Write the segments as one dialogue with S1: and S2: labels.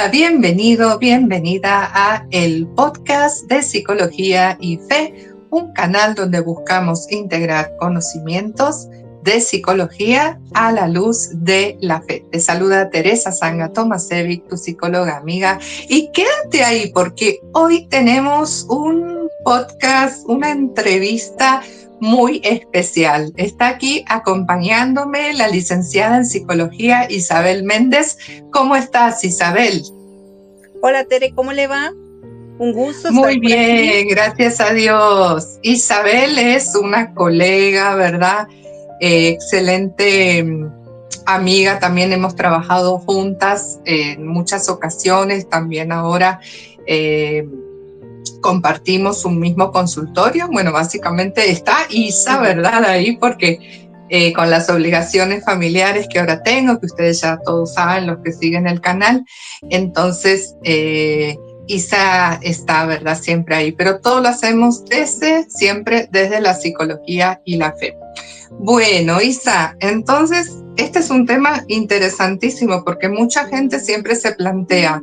S1: Hola, bienvenido, bienvenida a el podcast de Psicología y Fe, un canal donde buscamos integrar conocimientos de psicología a la luz de la fe. Te saluda Teresa Sanga Tomasevic, tu psicóloga amiga, y quédate ahí porque hoy tenemos un podcast, una entrevista muy especial. Está aquí acompañándome la licenciada en psicología Isabel Méndez. ¿Cómo estás, Isabel?
S2: Hola, Tere, ¿cómo le va? Un gusto estar
S1: Muy
S2: por aquí.
S1: bien, gracias a Dios. Isabel es una colega, ¿verdad? Excelente amiga, también hemos trabajado juntas en muchas ocasiones, también ahora compartimos un mismo consultorio. Bueno, básicamente está Isa, ¿verdad? Ahí porque con las obligaciones familiares que ahora tengo, que ustedes ya todos saben, los que siguen el canal, entonces Isa está, ¿verdad? Siempre ahí, pero todo lo hacemos siempre desde la psicología y la fe. Bueno, Isa, entonces este es un tema interesantísimo porque mucha gente siempre se plantea,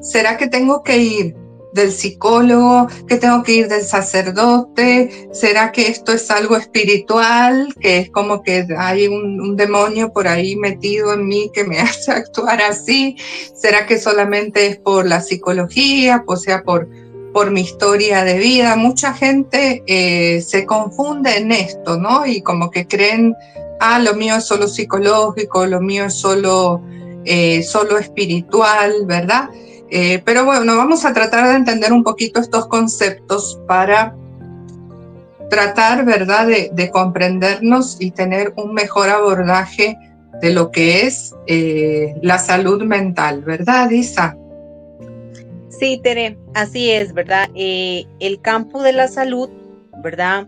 S1: ¿será que tengo que ir del psicólogo, que tengo que ir del sacerdote? ¿Será que esto es algo espiritual, que es como que hay un demonio por ahí metido en mí que me hace actuar así? ¿Será que solamente es por la psicología, o sea, por mi historia de vida? Mucha gente se confunde en esto, ¿no? Y como que creen, lo mío es solo psicológico, lo mío es solo espiritual, ¿verdad? Pero bueno, vamos a tratar de entender un poquito estos conceptos para tratar, ¿verdad?, de comprendernos y tener un mejor abordaje de lo que es la salud mental, ¿verdad, Isa?
S2: Sí, Tere, así es, ¿verdad? El campo de la salud, ¿verdad?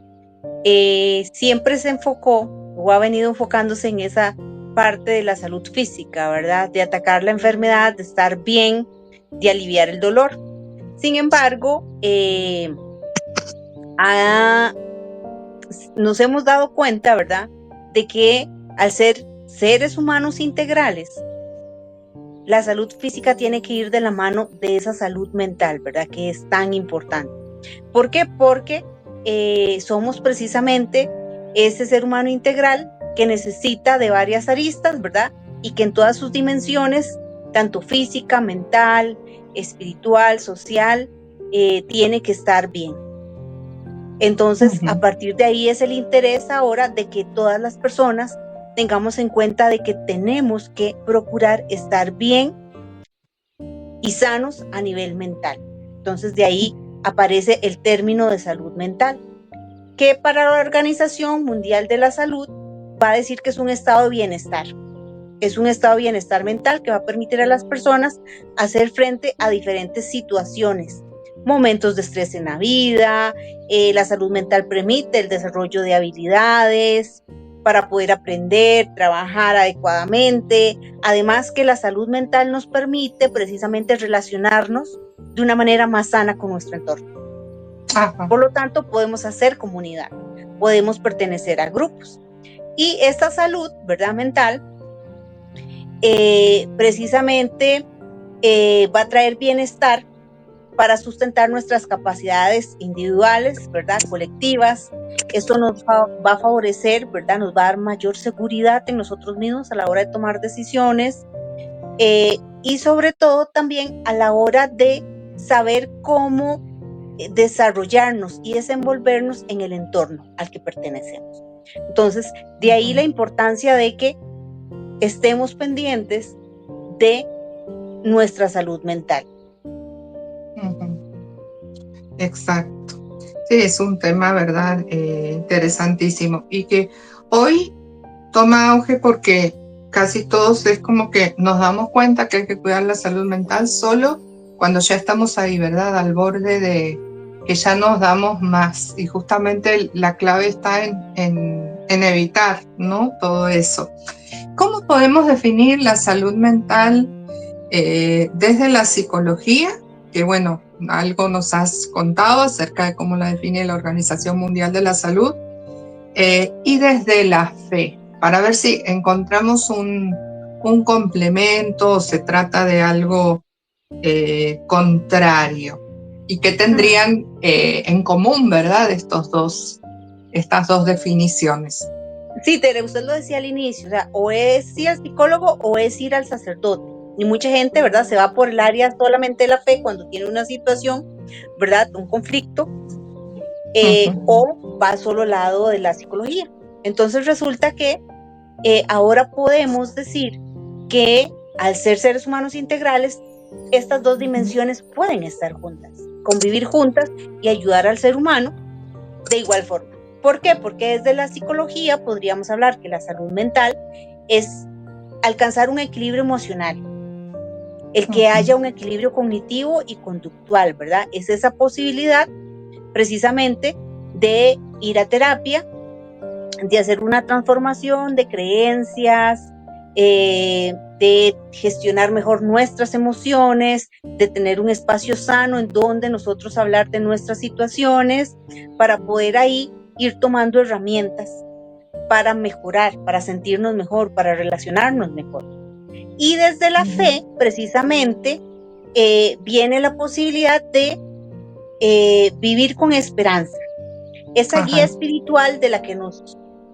S2: Siempre se enfocó o ha venido enfocándose en esa parte de la salud física, ¿verdad? De atacar la enfermedad, de estar bien, de aliviar el dolor. Sin embargo, nos hemos dado cuenta, ¿verdad? De que al ser seres humanos integrales, la salud física tiene que ir de la mano de esa salud mental, ¿verdad? Que es tan importante. ¿Por qué? Porque somos precisamente ese ser humano integral que necesita de varias aristas, ¿verdad? Y que en todas sus dimensiones, tanto física, mental, espiritual, social, tiene que estar bien. Entonces, a partir de ahí es el interés ahora de que todas las personas tengamos en cuenta de que tenemos que procurar estar bien y sanos a nivel mental. Entonces, de ahí aparece el término de salud mental, que para la Organización Mundial de la Salud va a decir que es un estado de bienestar. Es un estado de bienestar mental que va a permitir a las personas hacer frente a diferentes situaciones, momentos de estrés en la vida. La salud mental permite el desarrollo de habilidades para poder aprender, trabajar adecuadamente. Además que la salud mental nos permite precisamente relacionarnos de una manera más sana con nuestro entorno.
S1: Ajá.
S2: Por lo tanto, podemos hacer comunidad, podemos pertenecer a grupos. Y esta salud, ¿verdad?, mental, precisamente va a traer bienestar para sustentar nuestras capacidades individuales, ¿verdad?, colectivas. Esto nos va a favorecer, ¿verdad?, nos va a dar mayor seguridad en nosotros mismos a la hora de tomar decisiones, y sobre todo también a la hora de saber cómo desarrollarnos y desenvolvernos en el entorno al que pertenecemos. Entonces, de ahí la importancia de que estemos pendientes de nuestra salud mental.
S1: Exacto. Sí, es un tema, ¿verdad? Interesantísimo y que hoy toma auge porque casi todos es como que nos damos cuenta que hay que cuidar la salud mental solo cuando ya estamos ahí, ¿verdad? Al borde de que ya nos damos más. Y justamente la clave está en evitar, ¿no? Todo eso. ¿Cómo podemos definir la salud mental desde la psicología? Que bueno, algo nos has contado acerca de cómo la define la Organización Mundial de la Salud, y desde la fe, para ver si encontramos un complemento o se trata de algo contrario. ¿Y qué tendrían en común, verdad, estas dos definiciones?
S2: Sí, Tere, usted lo decía al inicio, o sea, o es ir al psicólogo o es ir al sacerdote. Y mucha gente, ¿verdad? Se va por el área solamente de la fe cuando tiene una situación, ¿verdad? Un conflicto, o va solo al lado de la psicología. Entonces resulta que ahora podemos decir que al ser seres humanos integrales, estas dos dimensiones pueden estar juntas, convivir juntas y ayudar al ser humano de igual forma. ¿Por qué? Porque desde la psicología podríamos hablar que la salud mental es alcanzar un equilibrio emocional, el que haya un equilibrio cognitivo y conductual, ¿verdad? Es esa posibilidad precisamente de ir a terapia, de hacer una transformación de creencias, de gestionar mejor nuestras emociones, de tener un espacio sano en donde nosotros hablar de nuestras situaciones, para poder ahí ir tomando herramientas para mejorar, para sentirnos mejor, para relacionarnos mejor. Y desde la fe, precisamente, viene la posibilidad de vivir con esperanza. Esa guía espiritual de la que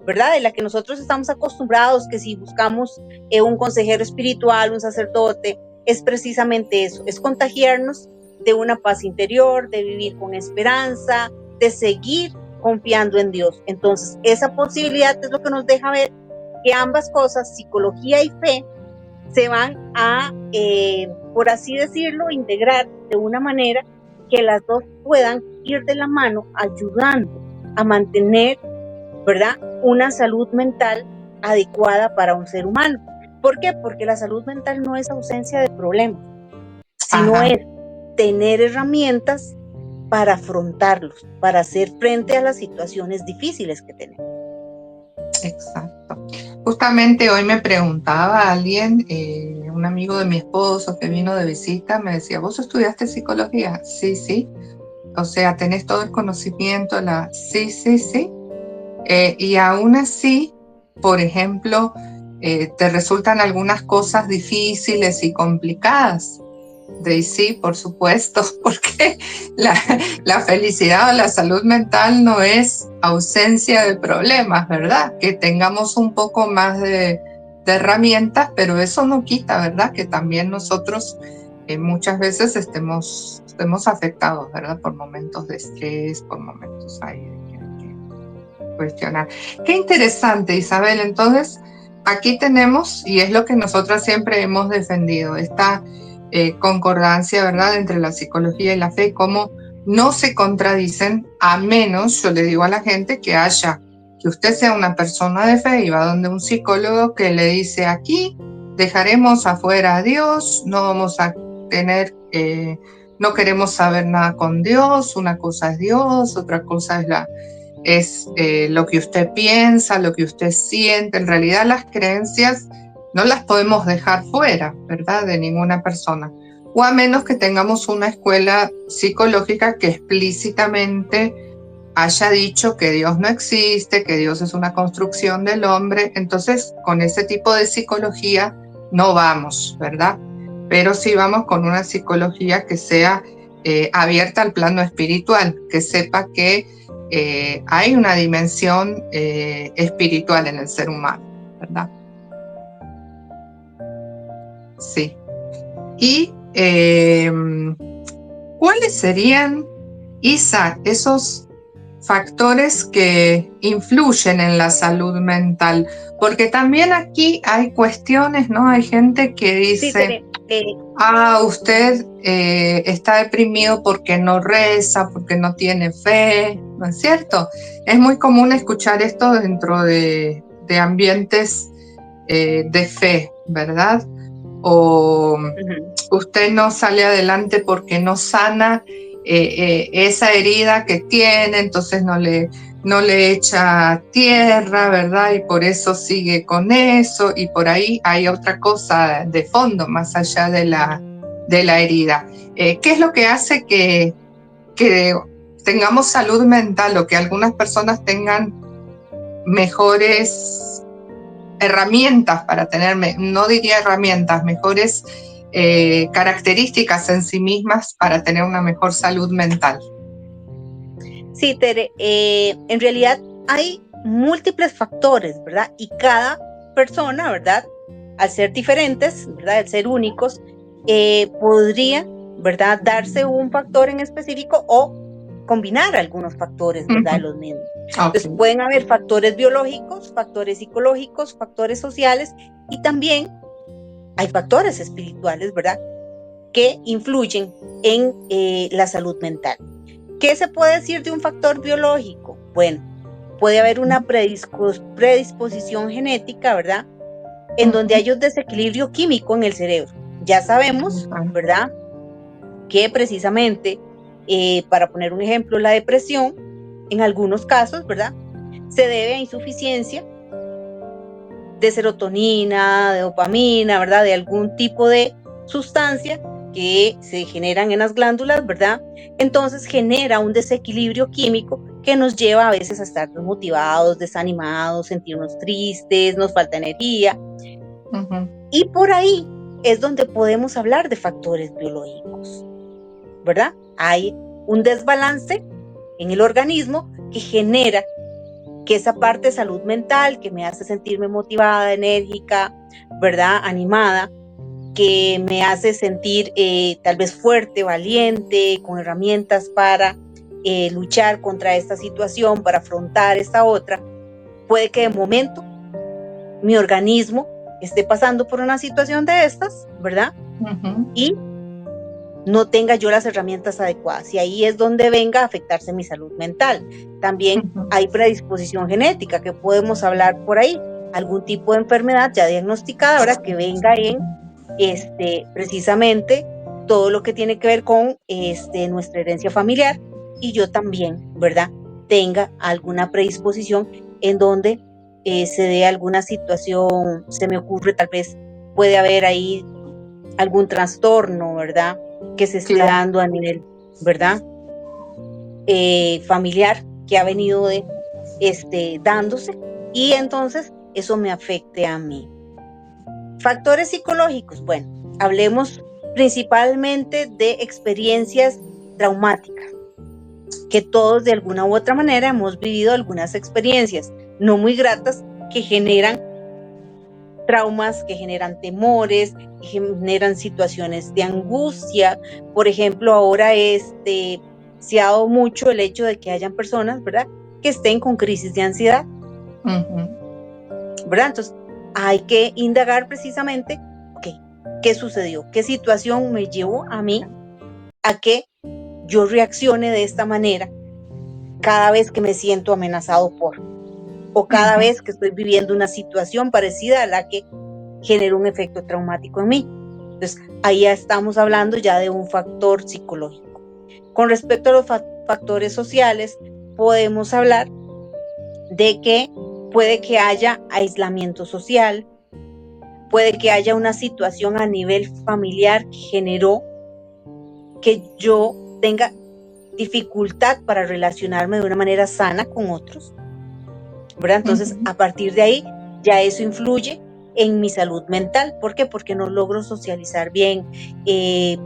S2: ¿verdad? De la que nosotros estamos acostumbrados, que si buscamos un consejero espiritual, un sacerdote, es precisamente eso, es contagiarnos de una paz interior, de vivir con esperanza, de seguir confiando en Dios. Entonces, esa posibilidad es lo que nos deja ver que ambas cosas, psicología y fe, se van a, por así decirlo, integrar de una manera que las dos puedan ir de la mano, ayudando a mantener, ¿verdad?, una salud mental adecuada para un ser humano. ¿Por qué? Porque la salud mental no es ausencia de problemas, sino es tener herramientas para afrontarlos, para hacer frente a las situaciones difíciles que tenemos.
S1: Exacto. Justamente hoy me preguntaba alguien, un amigo de mi esposo que vino de visita, me decía, ¿vos estudiaste psicología? Sí, sí. O sea, tenés todo el conocimiento, sí, sí, sí. Y aún así, por ejemplo, te resultan algunas cosas difíciles y complicadas. Sí, por supuesto, porque la felicidad o la salud mental no es ausencia de problemas, ¿verdad? Que tengamos un poco más de herramientas, pero eso no quita, ¿verdad? Que también nosotros muchas veces estemos afectados, ¿verdad? Por momentos de estrés, por momentos ahí de que hay que cuestionar. Qué interesante, Isabel. Entonces, aquí tenemos, y es lo que nosotras siempre hemos defendido, esta concordancia, ¿verdad?, entre la psicología y la fe, cómo no se contradicen, a menos, yo le digo a la gente, que usted sea una persona de fe y va donde un psicólogo que le dice, aquí dejaremos afuera a Dios, no vamos a tener, no queremos saber nada con Dios, una cosa es Dios, otra cosa es lo que usted piensa, lo que usted siente. En realidad las creencias no las podemos dejar fuera, ¿verdad?, de ninguna persona. O a menos que tengamos una escuela psicológica que explícitamente haya dicho que Dios no existe, que Dios es una construcción del hombre. Entonces, con ese tipo de psicología no vamos, ¿verdad? Pero sí vamos con una psicología que sea abierta al plano espiritual, que sepa que hay una dimensión espiritual en el ser humano, ¿verdad? Sí. Y ¿cuáles serían, Isa, esos factores que influyen en la salud mental? Porque también aquí hay cuestiones, ¿no? Hay gente que dice, usted está deprimido porque no reza, porque no tiene fe, ¿no es cierto? Es muy común escuchar esto dentro de ambientes de fe, ¿verdad? O usted no sale adelante porque no sana esa herida que tiene, entonces no le echa tierra, ¿verdad? Y por eso sigue con eso, y por ahí hay otra cosa de fondo, más allá de la herida. ¿Qué es lo que hace que tengamos salud mental, o que algunas personas tengan mejores herramientas para tener, no diría herramientas, mejores características en sí mismas para tener una mejor salud mental.
S2: Sí, Tere, en realidad hay múltiples factores, ¿verdad? Y cada persona, ¿verdad? Al ser diferentes, ¿verdad? Al ser únicos, podría, ¿verdad? Darse un factor en específico o combinar algunos factores, ¿verdad? De los mismos. Entonces, pueden haber factores biológicos, factores psicológicos, factores sociales y también hay factores espirituales, ¿verdad? Que influyen en la salud mental. ¿Qué se puede decir de un factor biológico? Bueno, puede haber una predisposición genética, ¿verdad? En donde hay un desequilibrio químico en el cerebro. Ya sabemos, ¿verdad? Que precisamente, para poner un ejemplo, la depresión, en algunos casos, ¿verdad? Se debe a insuficiencia de serotonina, de dopamina, ¿verdad? De algún tipo de sustancia que se generan en las glándulas, ¿verdad? Entonces genera un desequilibrio químico que nos lleva a veces a estar desmotivados, desanimados, sentirnos tristes, nos falta energía. Y por ahí es donde podemos hablar de factores biológicos, ¿verdad? Hay un desbalance en el organismo que genera que esa parte de salud mental que me hace sentirme motivada, enérgica, ¿verdad? Animada, que me hace sentir tal vez fuerte, valiente, con herramientas para luchar contra esta situación, para afrontar esta otra. Puede que de momento mi organismo esté pasando por una situación de estas, ¿verdad? Y no tenga yo las herramientas adecuadas. Y ahí es donde venga a afectarse mi salud mental. También hay predisposición genética, que podemos hablar por ahí. Algún tipo de enfermedad ya diagnosticada, ¿verdad? Que venga en precisamente todo lo que tiene que ver con nuestra herencia familiar y yo también, ¿verdad? Tenga alguna predisposición en donde se dé alguna situación, se me ocurre, tal vez puede haber ahí algún trastorno, ¿verdad? Que se esté dando a nivel, ¿verdad? Familiar que ha venido dándose y entonces eso me afecte a mí. Factores psicológicos, bueno, hablemos principalmente de experiencias traumáticas, que todos de alguna u otra manera hemos vivido algunas experiencias no muy gratas que generan traumas, que generan temores, que generan situaciones de angustia. Por ejemplo, ahora se ha dado mucho el hecho de que hayan personas, ¿verdad?, que estén con crisis de ansiedad, ¿verdad? Entonces, hay que indagar precisamente, okay, ¿qué sucedió? ¿Qué situación me llevó a mí a que yo reaccione de esta manera cada vez que me siento amenazado por, o cada vez que estoy viviendo una situación parecida a la que generó un efecto traumático en mí? Entonces, ahí ya estamos hablando ya de un factor psicológico. Con respecto a los factores sociales, podemos hablar de que puede que haya aislamiento social, puede que haya una situación a nivel familiar que generó que yo tenga dificultad para relacionarme de una manera sana con otros, ¿verdad? Entonces, a partir de ahí, ya eso influye en mi salud mental. ¿Por qué? Porque no logro socializar bien,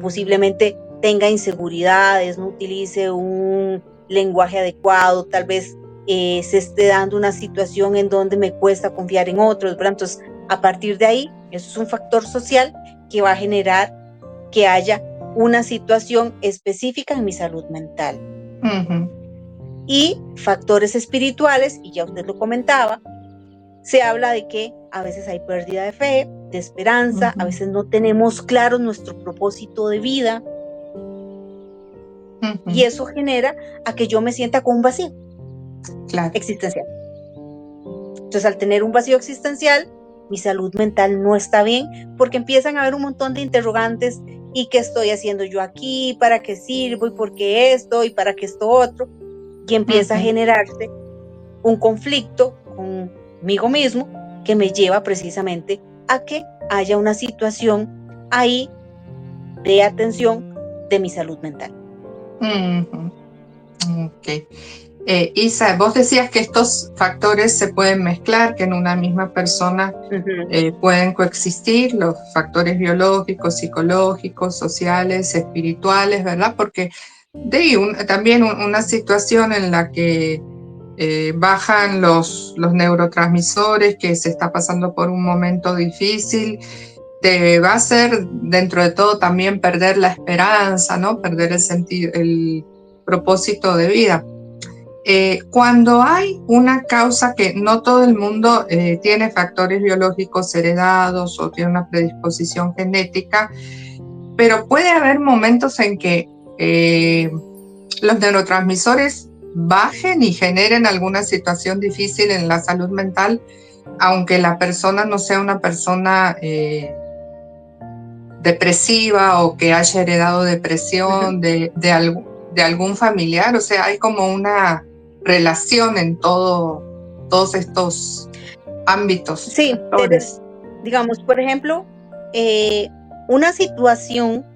S2: posiblemente tenga inseguridades, no utilice un lenguaje adecuado, tal vez se esté dando una situación en donde me cuesta confiar en otros, ¿verdad? Entonces, a partir de ahí, eso es un factor social que va a generar que haya una situación específica en mi salud mental. Y factores espirituales, y ya usted lo comentaba, se habla de que a veces hay pérdida de fe, de esperanza, a veces no tenemos claro nuestro propósito de vida, y eso genera a que yo me sienta con un vacío existencial. Entonces, al tener un vacío existencial, mi salud mental no está bien, porque empiezan a haber un montón de interrogantes. ¿Y qué estoy haciendo yo aquí? ¿Para qué sirvo? ¿Y por qué esto? ¿Y para qué esto otro? Y empieza a generarse un conflicto conmigo mismo que me lleva precisamente a que haya una situación ahí de atención de mi salud mental.
S1: Ok. Isa, vos decías que estos factores se pueden mezclar, que en una misma persona pueden coexistir, los factores biológicos, psicológicos, sociales, espirituales, ¿verdad? Porque también una situación en la que bajan los neurotransmisores, que se está pasando por un momento difícil, te va a hacer dentro de todo también perder la esperanza, ¿no? Perder el sentido, el propósito de vida. Cuando hay una causa que no todo el mundo tiene factores biológicos heredados o tiene una predisposición genética, pero puede haber momentos en que los neurotransmisores bajen y generen alguna situación difícil en la salud mental, aunque la persona no sea una persona depresiva o que haya heredado depresión de algún familiar. O sea, hay como una relación en todos estos ámbitos.
S2: Sí, digamos, por ejemplo, una situación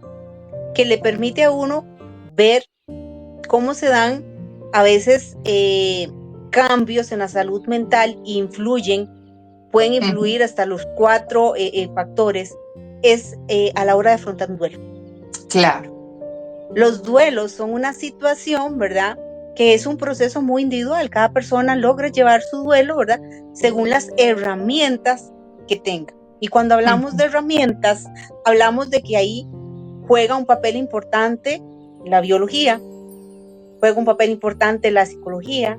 S2: que le permite a uno ver cómo se dan a veces cambios en la salud mental pueden influir hasta los 4 factores, es a la hora de afrontar un duelo.
S1: Claro.
S2: Los duelos son una situación, ¿verdad?, que es un proceso muy individual. Cada persona logra llevar su duelo, ¿verdad?, según las herramientas que tenga. Y cuando hablamos de herramientas, hablamos de que ahí juega un papel importante la biología, juega un papel importante la psicología,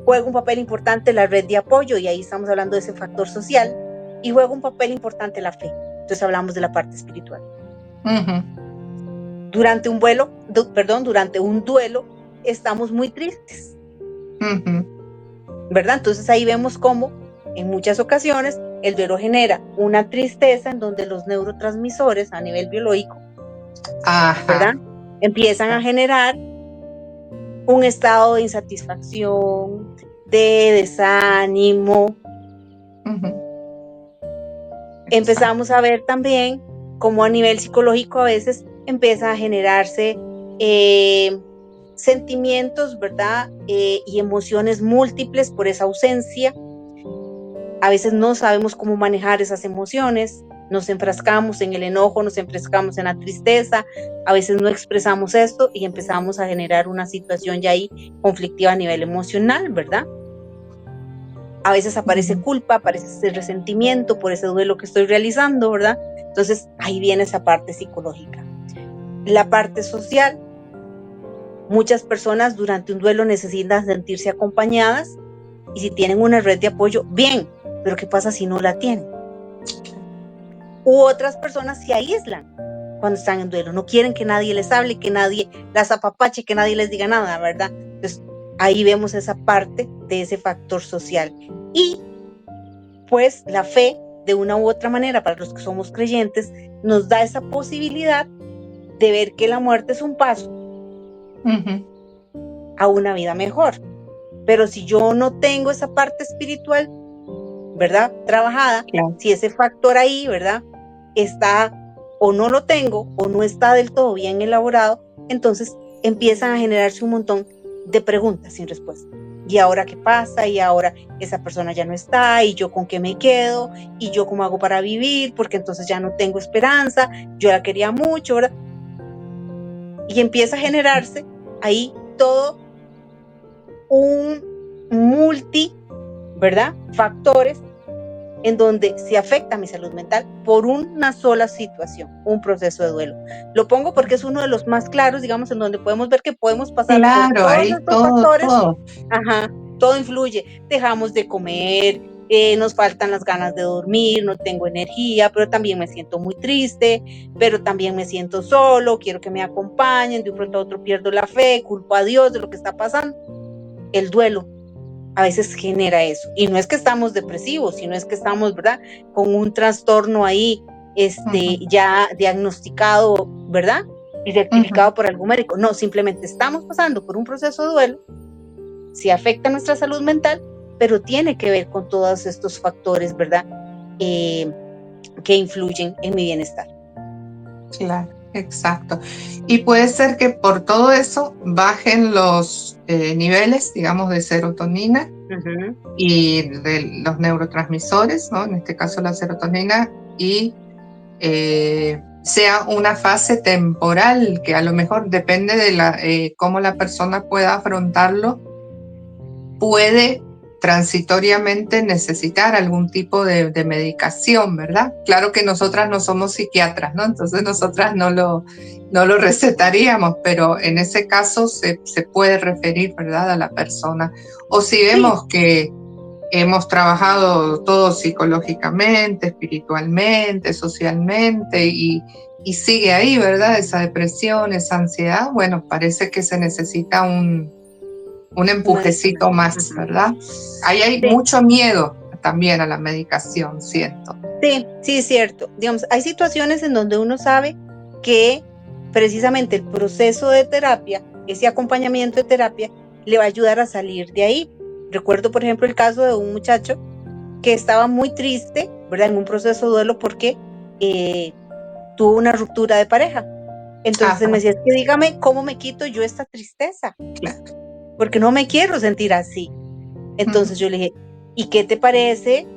S2: juega un papel importante la red de apoyo, y ahí estamos hablando de ese factor social, y juega un papel importante la fe. Entonces hablamos de la parte espiritual. Durante un duelo, estamos muy tristes, ¿verdad? Entonces ahí vemos cómo en muchas ocasiones el duelo genera una tristeza en donde los neurotransmisores a nivel biológico, ¿verdad?, empiezan a generar un estado de insatisfacción, de desánimo. Empezamos a ver también cómo a nivel psicológico a veces empieza a generarse sentimientos, ¿verdad?, y emociones múltiples por esa ausencia. A veces no sabemos cómo manejar esas emociones, nos enfrascamos en el enojo, nos enfrascamos en la tristeza, a veces no expresamos esto y empezamos a generar una situación ya ahí conflictiva a nivel emocional, ¿verdad? A veces aparece culpa, aparece ese resentimiento por ese duelo que estoy realizando, ¿verdad? Entonces ahí viene esa parte psicológica. La parte social, muchas personas durante un duelo necesitan sentirse acompañadas, y si tienen una red de apoyo, bien, pero ¿qué pasa si no la tienen? U otras personas se aíslan cuando están en duelo, no quieren que nadie les hable, que nadie las apapache, que nadie les diga nada, ¿verdad? Entonces ahí vemos esa parte de ese factor social. Y pues la fe, de una u otra manera, para los que somos creyentes, nos da esa posibilidad de ver que la muerte es un paso a una vida mejor. Pero si yo no tengo esa parte espiritual, ¿verdad?, trabajada, si ese factor ahí, ¿verdad?, está o no lo tengo o no está del todo bien elaborado, entonces empiezan a generarse un montón de preguntas sin respuesta. ¿Y ahora qué pasa? ¿Y ahora esa persona ya no está? ¿Y yo con qué me quedo? ¿Y yo cómo hago para vivir? Porque entonces ya no tengo esperanza, yo la quería mucho, ¿verdad? Y empieza a generarse ahí todo un ¿verdad?, factores en donde se afecta mi salud mental por una sola situación, un proceso de duelo. Lo pongo porque es uno de los más claros, digamos, en donde podemos ver que podemos pasar por todos estos factores. Todo influye. Dejamos de comer, nos faltan las ganas de dormir, no tengo energía, pero también me siento muy triste, pero también me siento solo, quiero que me acompañen, de un pronto a otro pierdo la fe, culpo a Dios de lo que está pasando. El duelo a veces genera eso, y no es que estamos depresivos, sino es que estamos, ¿verdad?, con un trastorno ahí, ya diagnosticado, ¿verdad?, y certificado por algún médico. No, simplemente estamos pasando por un proceso de duelo, sí afecta nuestra salud mental, pero tiene que ver con todos estos factores, ¿verdad?, que influyen en mi bienestar.
S1: Claro. exacto. Y puede ser que por todo eso bajen los niveles, digamos, de serotonina y de los neurotransmisores, ¿no? En este caso la serotonina, y sea una fase temporal que a lo mejor depende de cómo la persona pueda afrontarlo, puede transitoriamente necesitar algún tipo de medicación, ¿verdad? Claro que nosotras no somos psiquiatras, ¿no? Entonces nosotras no lo recetaríamos, pero en ese caso se puede referir, ¿verdad?, a la persona. O si vemos
S2: Sí.
S1: que hemos trabajado todo psicológicamente, espiritualmente, socialmente y sigue ahí, ¿verdad? Esa depresión, esa ansiedad, bueno, parece que se necesita un empujecito más, ¿verdad? Ahí hay
S2: Sí.
S1: mucho miedo también a la medicación, siento.
S2: Sí, sí, es cierto. Digamos, hay situaciones en donde uno sabe que precisamente el proceso de terapia, ese acompañamiento de terapia, le va a ayudar a salir de ahí. Recuerdo, por ejemplo, el caso de un muchacho que estaba muy triste, ¿verdad? En un proceso de duelo porque tuvo una ruptura de pareja. Entonces él me
S1: Ajá,
S2: decía, es que dígame cómo me quito yo esta tristeza,
S1: claro.
S2: porque no me quiero sentir así.
S1: Ujú,
S2: Entonces yo le dije, ¿y qué te parece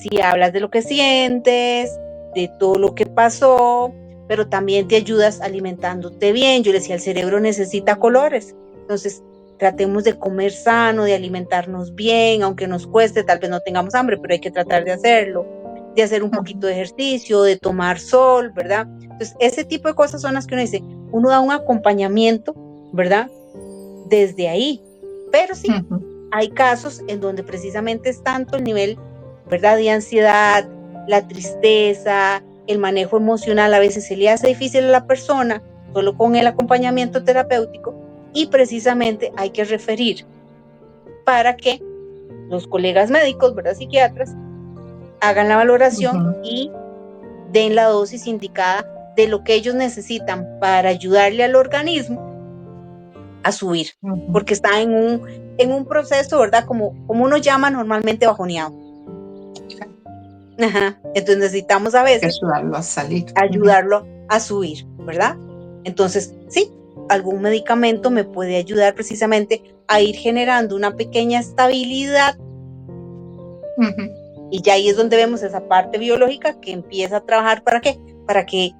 S2: si hablas de lo que sientes, de todo lo que pasó, pero también te ayudas alimentándote bien? Yo le decía, el cerebro necesita colores. Entonces, tratemos de comer sano, de alimentarnos bien, aunque nos cueste, tal vez no tengamos hambre, pero hay que tratar de hacerlo, de hacer un poquito de
S1: ujú,
S2: ejercicio, de tomar sol, ¿verdad? Entonces, ese tipo de cosas son las que uno dice, uno da un acompañamiento, ¿verdad? Desde ahí. Pero sí,
S1: ujú,
S2: hay casos en donde precisamente es tanto el nivel, ¿verdad?, de ansiedad, la tristeza, el manejo emocional, a veces se le hace difícil a la persona, solo con el acompañamiento terapéutico, y precisamente hay que referir para que los colegas médicos, ¿verdad?, psiquiatras, hagan la valoración
S1: ujú,
S2: y den la dosis indicada de lo que ellos necesitan para ayudarle al organismo a subir,
S1: ujú.
S2: porque está en un proceso, ¿verdad? Como uno llama normalmente bajoneado. Ajá. Entonces necesitamos a
S1: Hay que
S2: veces
S1: ayudarlo a salir. Ujú,
S2: ayudarlo a subir, ¿verdad? Entonces, sí, algún medicamento me puede ayudar precisamente a ir generando una pequeña estabilidad
S1: ujú,
S2: y ya ahí es donde vemos esa parte biológica que empieza a trabajar ¿para qué? Para que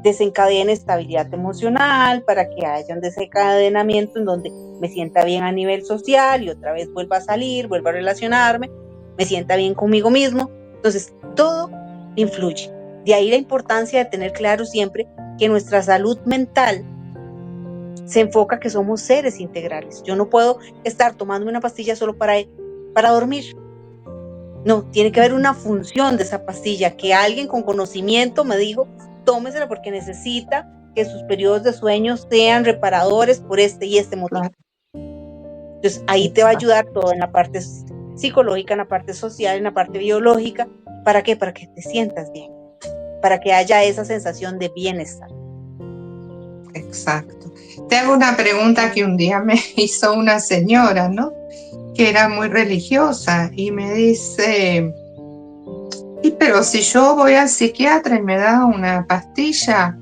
S2: desencadene estabilidad emocional, para que haya un desencadenamiento en donde me sienta bien a nivel social y otra vez vuelva a salir, vuelva a relacionarme, me sienta bien conmigo mismo. Entonces, todo influye. De ahí la importancia de tener claro siempre que nuestra salud mental se enfoca que somos seres integrales. Yo no puedo estar tomando una pastilla solo para dormir. No, tiene que haber
S1: ujú.
S2: una función de esa pastilla, que alguien con conocimiento me dijo, tómesela porque necesita que sus periodos de sueño sean reparadores por este y este motivo.
S1: Claro,
S2: Entonces, ahí te va a
S1: exacto.
S2: ayudar todo en la parte psicológica, en la parte social, en la parte biológica. ¿Para qué? Para que te sientas bien, para que haya esa sensación de bienestar.
S1: Exacto. Te hago una pregunta que un día me hizo una señora, ¿no? Que era muy religiosa y me dice, y pero si yo voy al psiquiatra y me da una pastilla,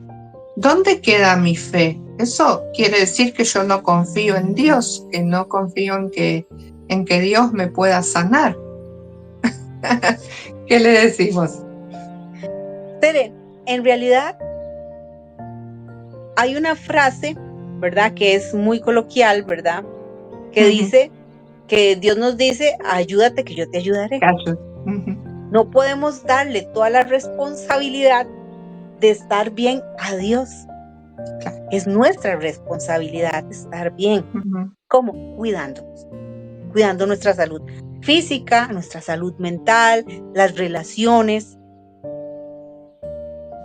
S1: ¿dónde queda mi fe? Eso quiere decir que yo no confío en Dios, que no confío en que Dios me pueda sanar. ¿Qué le decimos?
S2: Tere, en realidad hay una frase, ¿verdad? Que es muy coloquial, ¿verdad? Que
S1: Ujú,
S2: dice que Dios nos dice, ayúdate que yo te ayudaré.
S1: cacho. Ujú,
S2: No podemos darle toda la responsabilidad de estar bien a Dios.
S1: claro.
S2: Es nuestra responsabilidad estar bien.
S1: Ujú,
S2: ¿Cómo? Cuidándonos, cuidando nuestra salud física, nuestra salud mental, las relaciones,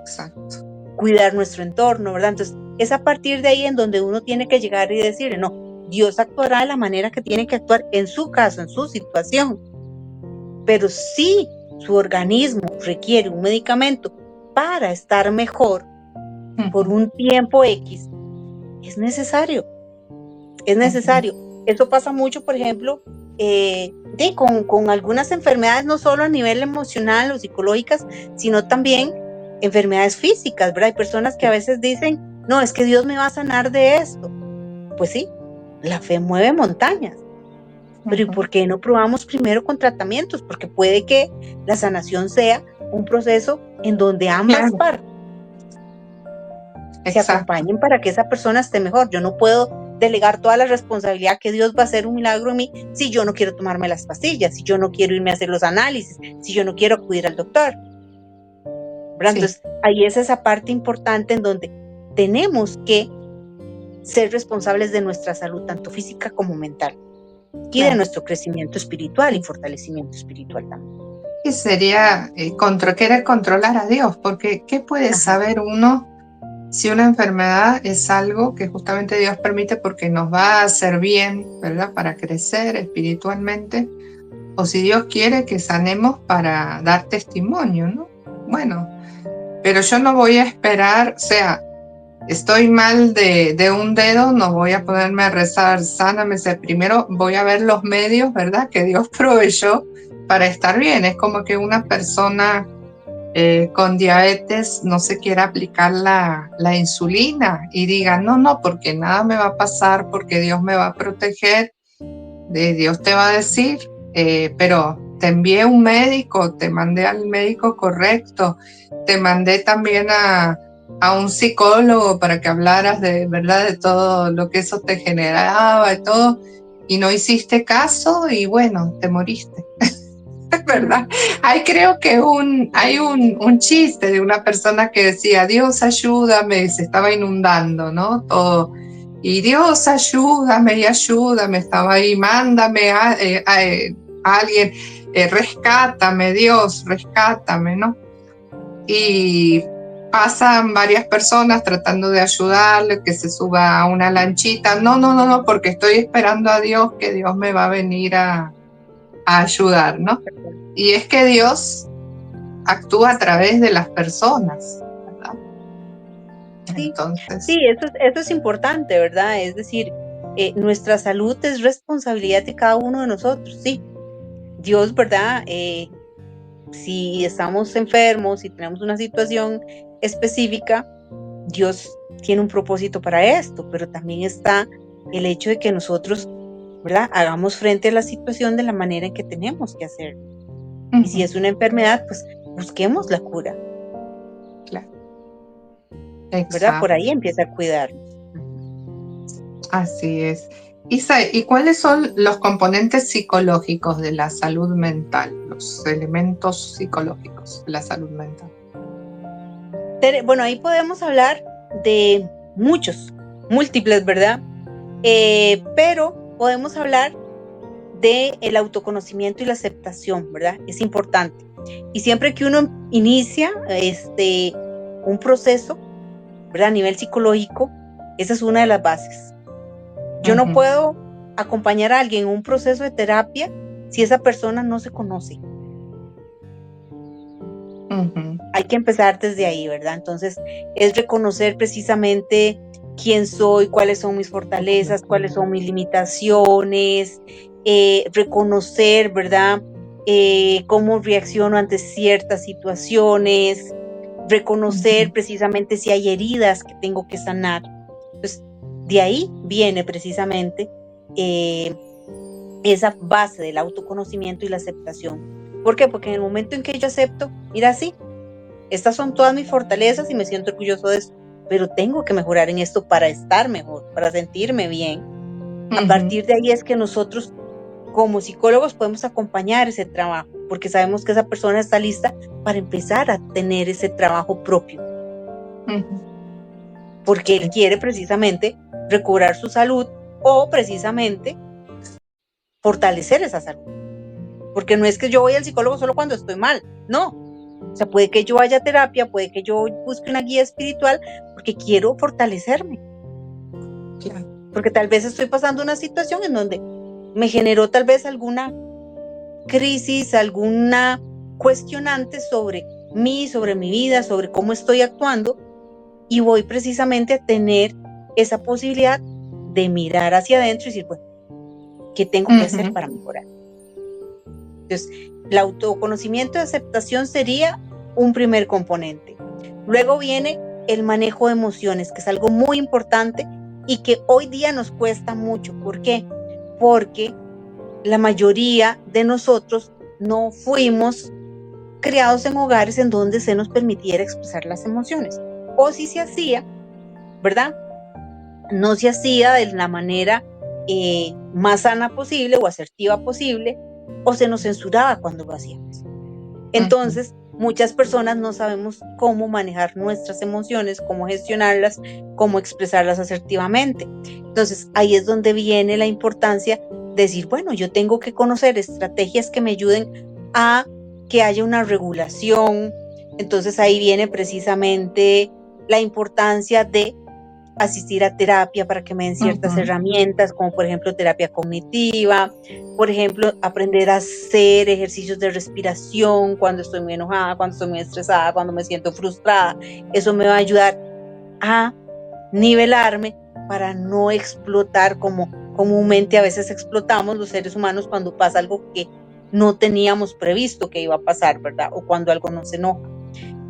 S1: exacto.
S2: cuidar nuestro entorno, ¿verdad? Entonces, es a partir de ahí en donde uno tiene que llegar y decirle, no, Dios actuará de la manera que tiene que actuar en su caso, en su situación. Pero si su organismo requiere un medicamento para estar mejor por
S1: Ujú,
S2: un tiempo X, es necesario, es
S1: ujú,
S2: necesario. Eso pasa mucho, por ejemplo, con algunas enfermedades, no solo a nivel emocional o psicológicas, sino también enfermedades físicas, ¿verdad? Hay personas que a veces dicen, no, es que Dios me va a sanar de esto. Pues sí, la fe mueve montañas. Pero ¿y por qué no probamos primero con tratamientos? Porque puede que la sanación sea un proceso en donde ambas partes se acompañen para que esa persona esté mejor. Yo no puedo delegar toda la responsabilidad que Dios va a hacer un milagro en mí si yo no quiero tomarme las pastillas, si yo no quiero irme a hacer los análisis, si yo no quiero acudir al doctor. Sí. Entonces, ahí es esa parte importante en donde tenemos que ser responsables de nuestra salud, tanto física como mental, y de nuestro crecimiento espiritual y fortalecimiento espiritual también.
S1: Y sería querer controlar a Dios, porque ¿qué puede saber uno si una enfermedad es algo que justamente Dios permite porque nos va a hacer bien, ¿verdad? Para crecer espiritualmente, o si Dios quiere que sanemos para dar testimonio, ¿no? Bueno, pero yo no voy a esperar, o sea, estoy mal de un dedo, no voy a ponerme a rezar, sáname. Primero voy a ver los medios, ¿verdad? Que Dios proveyó para estar bien. Es como que una persona con diabetes no se quiera aplicar la insulina y diga, no, porque nada me va a pasar, porque Dios me va a proteger. Dios te va a decir, pero te envié un médico, te mandé al médico correcto, te mandé también a un psicólogo para que hablaras de verdad de todo lo que eso te generaba y todo, y no hiciste caso y bueno, te moriste. ¿Verdad? Ahí creo que hay un chiste de una persona que decía, Dios ayúdame, se estaba inundando, ¿no? Todo. Y Dios ayúdame y ayúdame, estaba ahí, mándame a alguien, rescátame, Dios, rescátame, ¿no? Y pasan varias personas tratando de ayudarle, que se suba a una lanchita. No, porque estoy esperando a Dios, que Dios me va a venir a ayudar, ¿no? Y es que Dios actúa a través de las personas, ¿verdad?
S2: Sí,
S1: entonces.
S2: Sí, eso es importante, ¿verdad? Es decir, nuestra salud es responsabilidad de cada uno de nosotros, sí. Dios, ¿verdad? Si estamos enfermos, si tenemos una situación específica, Dios tiene un propósito para esto, pero también está el hecho de que nosotros, ¿verdad? Hagamos frente a la situación de la manera en que tenemos que hacerlo. Y si es una enfermedad, pues busquemos la cura.
S1: Claro.
S2: ¿Verdad? Por ahí empieza a cuidarnos.
S1: Así es. Isa, ¿y cuáles son los componentes psicológicos de la salud mental? Los elementos psicológicos de la salud mental.
S2: Bueno, ahí podemos hablar de muchos, múltiples, ¿verdad? Pero podemos hablar de el autoconocimiento y la aceptación, ¿verdad? Es importante. Y siempre que uno inicia un proceso, ¿verdad? A nivel psicológico, esa es una de las bases. Yo no puedo acompañar a alguien en un proceso de terapia si esa persona no se conoce. Hay que empezar desde ahí, ¿verdad? Entonces, es reconocer precisamente quién soy, cuáles son mis fortalezas, cuáles son mis limitaciones, reconocer, ¿verdad? Cómo reacciono ante ciertas situaciones, reconocer precisamente si hay heridas que tengo que sanar. Entonces, de ahí viene precisamente esa base del autoconocimiento y la aceptación. ¿Por qué? Porque en el momento en que yo acepto, mira, sí, estas son todas mis fortalezas y me siento orgulloso de eso, pero tengo que mejorar en esto para estar mejor, para sentirme bien. A partir de ahí es que nosotros como psicólogos podemos acompañar ese trabajo, porque sabemos que esa persona está lista para empezar a tener ese trabajo propio. Porque él quiere precisamente recobrar su salud o precisamente fortalecer esa salud. Porque no es que yo voy al psicólogo solo cuando estoy mal, no. O sea, puede que yo vaya a terapia, puede que yo busque una guía espiritual porque quiero fortalecerme.
S1: Claro.
S2: Porque tal vez estoy pasando una situación en donde me generó tal vez alguna crisis, alguna cuestionante sobre mí, sobre mi vida, sobre cómo estoy actuando, y voy precisamente a tener esa posibilidad de mirar hacia adentro y decir, bueno, ¿qué tengo que hacer para mejorar? Entonces, el autoconocimiento y aceptación sería un primer componente. Luego viene el manejo de emociones, que es algo muy importante y que hoy día nos cuesta mucho. ¿Por qué? Porque la mayoría de nosotros no fuimos criados en hogares en donde se nos permitiera expresar las emociones. O si se hacía, ¿verdad? No se hacía de la manera más sana posible o asertiva posible, o se nos censuraba cuando lo hacíamos. Entonces, muchas personas no sabemos cómo manejar nuestras emociones, cómo gestionarlas, cómo expresarlas asertivamente. Entonces, ahí es donde viene la importancia de decir, bueno, yo tengo que conocer estrategias que me ayuden a que haya una regulación. Entonces, ahí viene precisamente la importancia de asistir a terapia para que me den ciertas herramientas, como por ejemplo terapia cognitiva, por ejemplo, aprender a hacer ejercicios de respiración cuando estoy muy enojada, cuando estoy muy estresada, cuando me siento frustrada. Eso me va a ayudar a nivelarme para no explotar como comúnmente a veces explotamos los seres humanos cuando pasa algo que no teníamos previsto que iba a pasar, ¿verdad? O cuando algo nos enoja.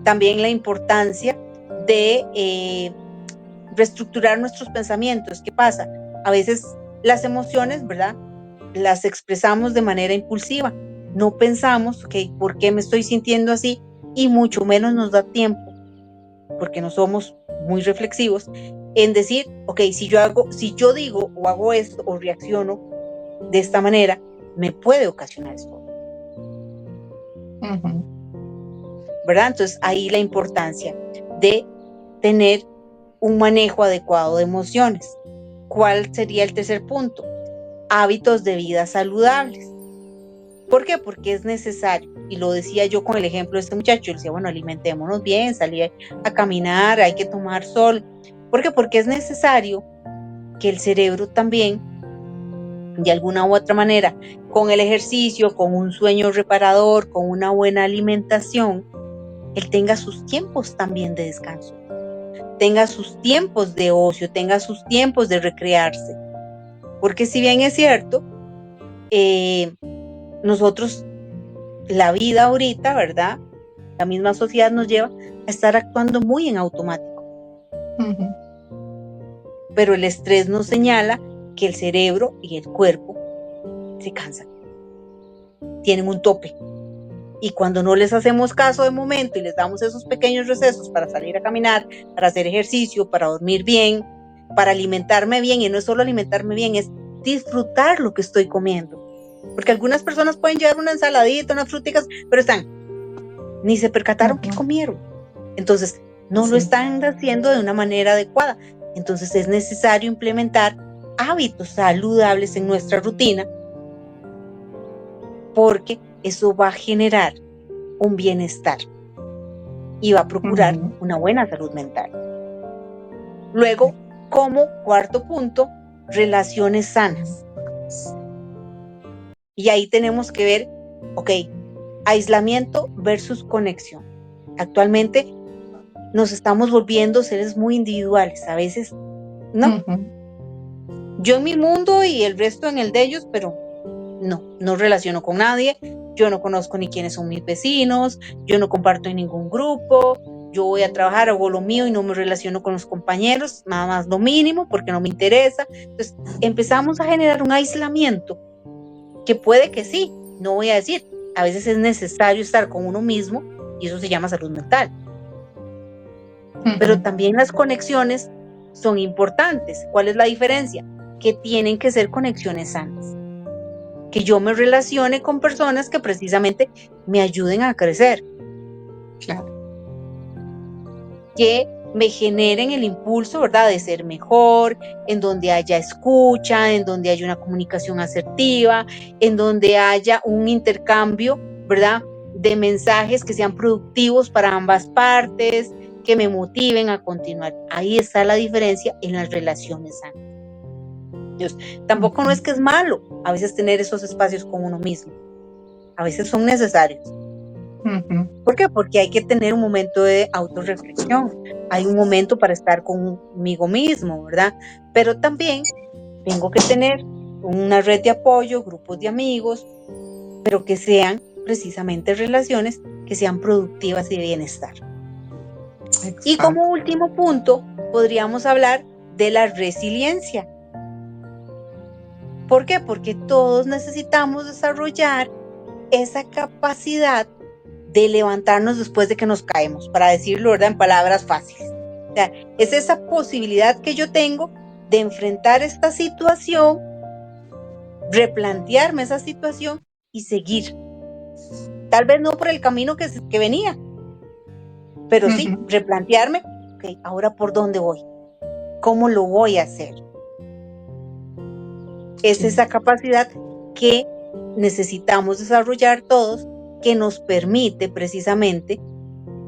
S2: También la importancia de reestructurar nuestros pensamientos. ¿Qué pasa? A veces las emociones, ¿verdad? Las expresamos de manera impulsiva. No pensamos, ok, ¿por qué me estoy sintiendo así? Y mucho menos nos da tiempo, porque no somos muy reflexivos, en decir, ok, si yo digo o hago esto o reacciono de esta manera, me puede ocasionar esto. ¿Verdad? Entonces ahí la importancia de tener un manejo adecuado de emociones. ¿Cuál sería el tercer punto? Hábitos de vida saludables. ¿Por qué? Porque es necesario. Y lo decía yo con el ejemplo de este muchacho. Yo decía, bueno, alimentémonos bien, salir a caminar, hay que tomar sol. ¿Por qué? Porque es necesario que el cerebro también, de alguna u otra manera, con el ejercicio, con un sueño reparador, con una buena alimentación, él tenga sus tiempos también de descanso, tenga sus tiempos de ocio, tenga sus tiempos de recrearse. Porque si bien es cierto, nosotros, la vida ahorita, ¿verdad? La misma sociedad nos lleva a estar actuando muy en automático. Pero el estrés nos señala que el cerebro y el cuerpo se cansan, tienen un tope. Y cuando no les hacemos caso de momento y les damos esos pequeños recesos para salir a caminar, para hacer ejercicio, para dormir bien, para alimentarme bien, y no es solo alimentarme bien, es disfrutar lo que estoy comiendo. Porque algunas personas pueden llevar una ensaladita, unas fruticas, pero están, ni se percataron que comieron. Entonces, no lo están haciendo de una manera adecuada. Entonces, es necesario implementar hábitos saludables en nuestra rutina, porque eso va a generar un bienestar y va a procurar una buena salud mental. Luego, como cuarto punto, relaciones sanas. Y ahí tenemos que ver, ok, aislamiento versus conexión. Actualmente nos estamos volviendo seres muy individuales, a veces no. Yo en mi mundo y el resto en el de ellos, pero no relaciono con nadie, yo no conozco ni quiénes son mis vecinos, yo no comparto en ningún grupo, yo voy a trabajar, hago lo mío y no me relaciono con los compañeros, nada más lo mínimo porque no me interesa. Entonces empezamos a generar un aislamiento que puede que sí, no voy a decir, a veces es necesario estar con uno mismo y eso se llama salud mental. Pero también las conexiones son importantes. ¿Cuál es la diferencia? Que tienen que ser conexiones sanas. Que yo me relacione con personas que precisamente me ayuden a crecer.
S1: Claro.
S2: Que me generen el impulso, ¿verdad?, de ser mejor, en donde haya escucha, en donde haya una comunicación asertiva, en donde haya un intercambio, ¿verdad?, de mensajes que sean productivos para ambas partes, que me motiven a continuar. Ahí está la diferencia en las relaciones sanas. Dios, tampoco no es que es malo a veces tener esos espacios con uno mismo. A veces son necesarios. ¿Por qué? Porque hay que tener un momento de autorreflexión. Hay un momento para estar conmigo mismo, ¿verdad? Pero también tengo que tener una red de apoyo, grupos de amigos, pero que sean precisamente relaciones que sean productivas y de bienestar. Y como último punto, podríamos hablar de la resiliencia. ¿Por qué? Porque todos necesitamos desarrollar esa capacidad de levantarnos después de que nos caemos, para decirlo, ¿verdad?, en palabras fáciles. O sea, es esa posibilidad que yo tengo de enfrentar esta situación, replantearme esa situación y seguir. Tal vez no por el camino que venía, pero sí, replantearme, ok, ahora por dónde voy, cómo lo voy a hacer. Es esa capacidad que necesitamos desarrollar todos, que nos permite precisamente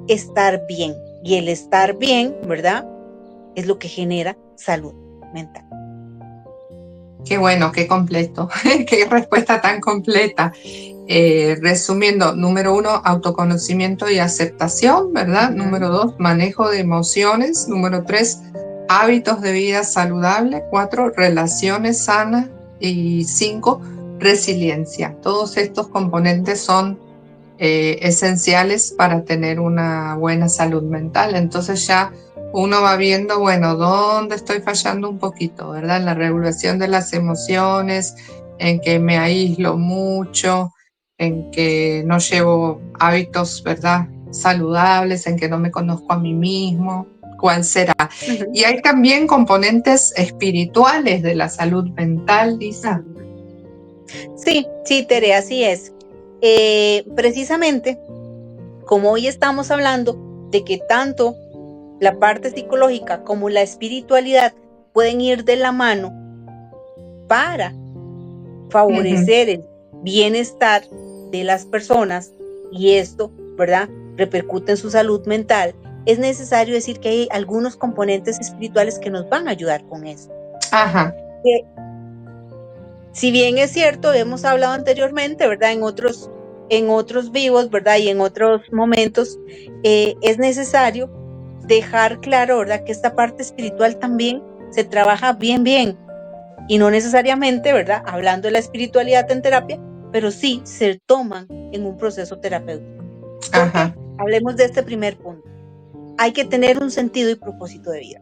S2: estar bien. Y el estar bien, ¿verdad?, es lo que genera salud mental.
S1: Qué bueno, qué completo, qué respuesta tan completa. Resumiendo, número 1, autoconocimiento y aceptación, ¿verdad? Número 2, manejo de emociones. Número 3, hábitos de vida saludable. 4, relaciones sanas. Y 5, resiliencia. Todos estos componentes son esenciales para tener una buena salud mental. Entonces ya uno va viendo, bueno, dónde estoy fallando un poquito, ¿verdad? En la regulación de las emociones, en que me aíslo mucho, en que no llevo hábitos, ¿verdad?, saludables, en que no me conozco a mí mismo, cuál será. Y hay también componentes espirituales de la salud mental, Lisa.
S2: Sí, Tere, así es. Precisamente, como hoy estamos hablando de que tanto la parte psicológica como la espiritualidad pueden ir de la mano para favorecer el bienestar de las personas, y esto, ¿verdad?, repercute en su salud mental, es necesario decir que hay algunos componentes espirituales que nos van a ayudar con eso.
S1: Ajá.
S2: Si bien es cierto, hemos hablado anteriormente, ¿verdad?, en otros vivos, ¿verdad?, y en otros momentos, es necesario dejar claro, ¿verdad?, que esta parte espiritual también se trabaja bien, y no necesariamente, ¿verdad?, hablando de la espiritualidad en terapia, pero sí se toman en un proceso terapéutico. ¿Por qué? Hablemos de este primer punto. Hay que tener un sentido y propósito de vida.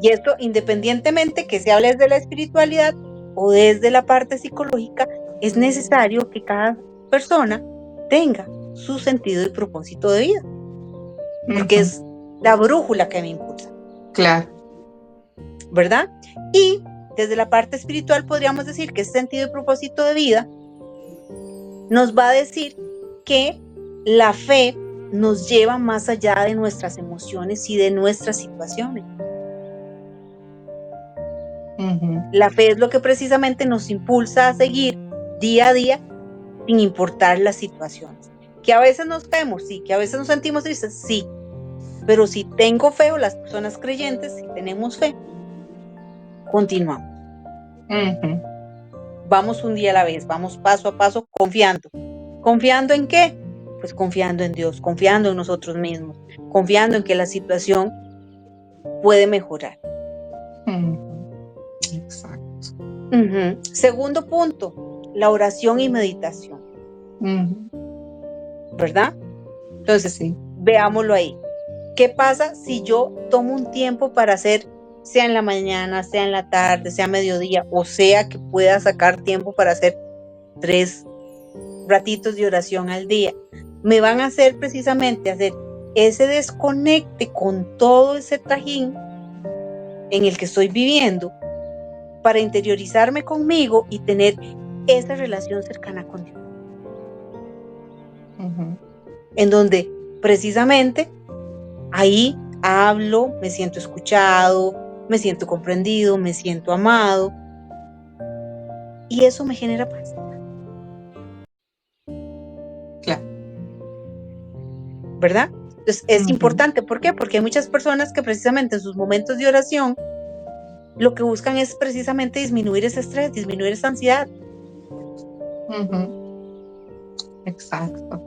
S2: Y esto, independientemente que se hable desde la espiritualidad o desde la parte psicológica, es necesario que cada persona tenga su sentido y propósito de vida, porque es la brújula que me impulsa.
S1: Claro.
S2: ¿Verdad? Y desde la parte espiritual podríamos decir que ese sentido y propósito de vida nos va a decir que la fe nos lleva más allá de nuestras emociones y de nuestras situaciones. La fe es lo que precisamente nos impulsa a seguir día a día sin importar las situaciones. Que a veces nos caemos, sí, que a veces nos sentimos tristes, sí, pero si tengo fe, o las personas creyentes, si tenemos fe, continuamos. Vamos un día a la vez, vamos paso a paso, confiando. ¿Confiando en qué? Pues confiando en Dios, confiando en nosotros mismos, confiando en que la situación puede mejorar.
S1: Exacto.
S2: Segundo punto, la oración y meditación. ¿Verdad? Entonces, sí, veámoslo ahí. ¿Qué pasa si yo tomo un tiempo para hacer, sea en la mañana, sea en la tarde, sea a mediodía, o sea que pueda sacar tiempo para hacer 3 ratitos de oración al día? Me van a hacer precisamente hacer ese desconecte con todo ese trajín en el que estoy viviendo, para interiorizarme conmigo y tener esa relación cercana con Dios. En donde precisamente ahí hablo, me siento escuchado, me siento comprendido, me siento amado, y eso me genera paz.
S1: Claro.
S2: ¿Verdad? Entonces es importante. ¿Por qué? Porque hay muchas personas que precisamente en sus momentos de oración lo que buscan es precisamente disminuir ese estrés, disminuir esa ansiedad.
S1: Exacto.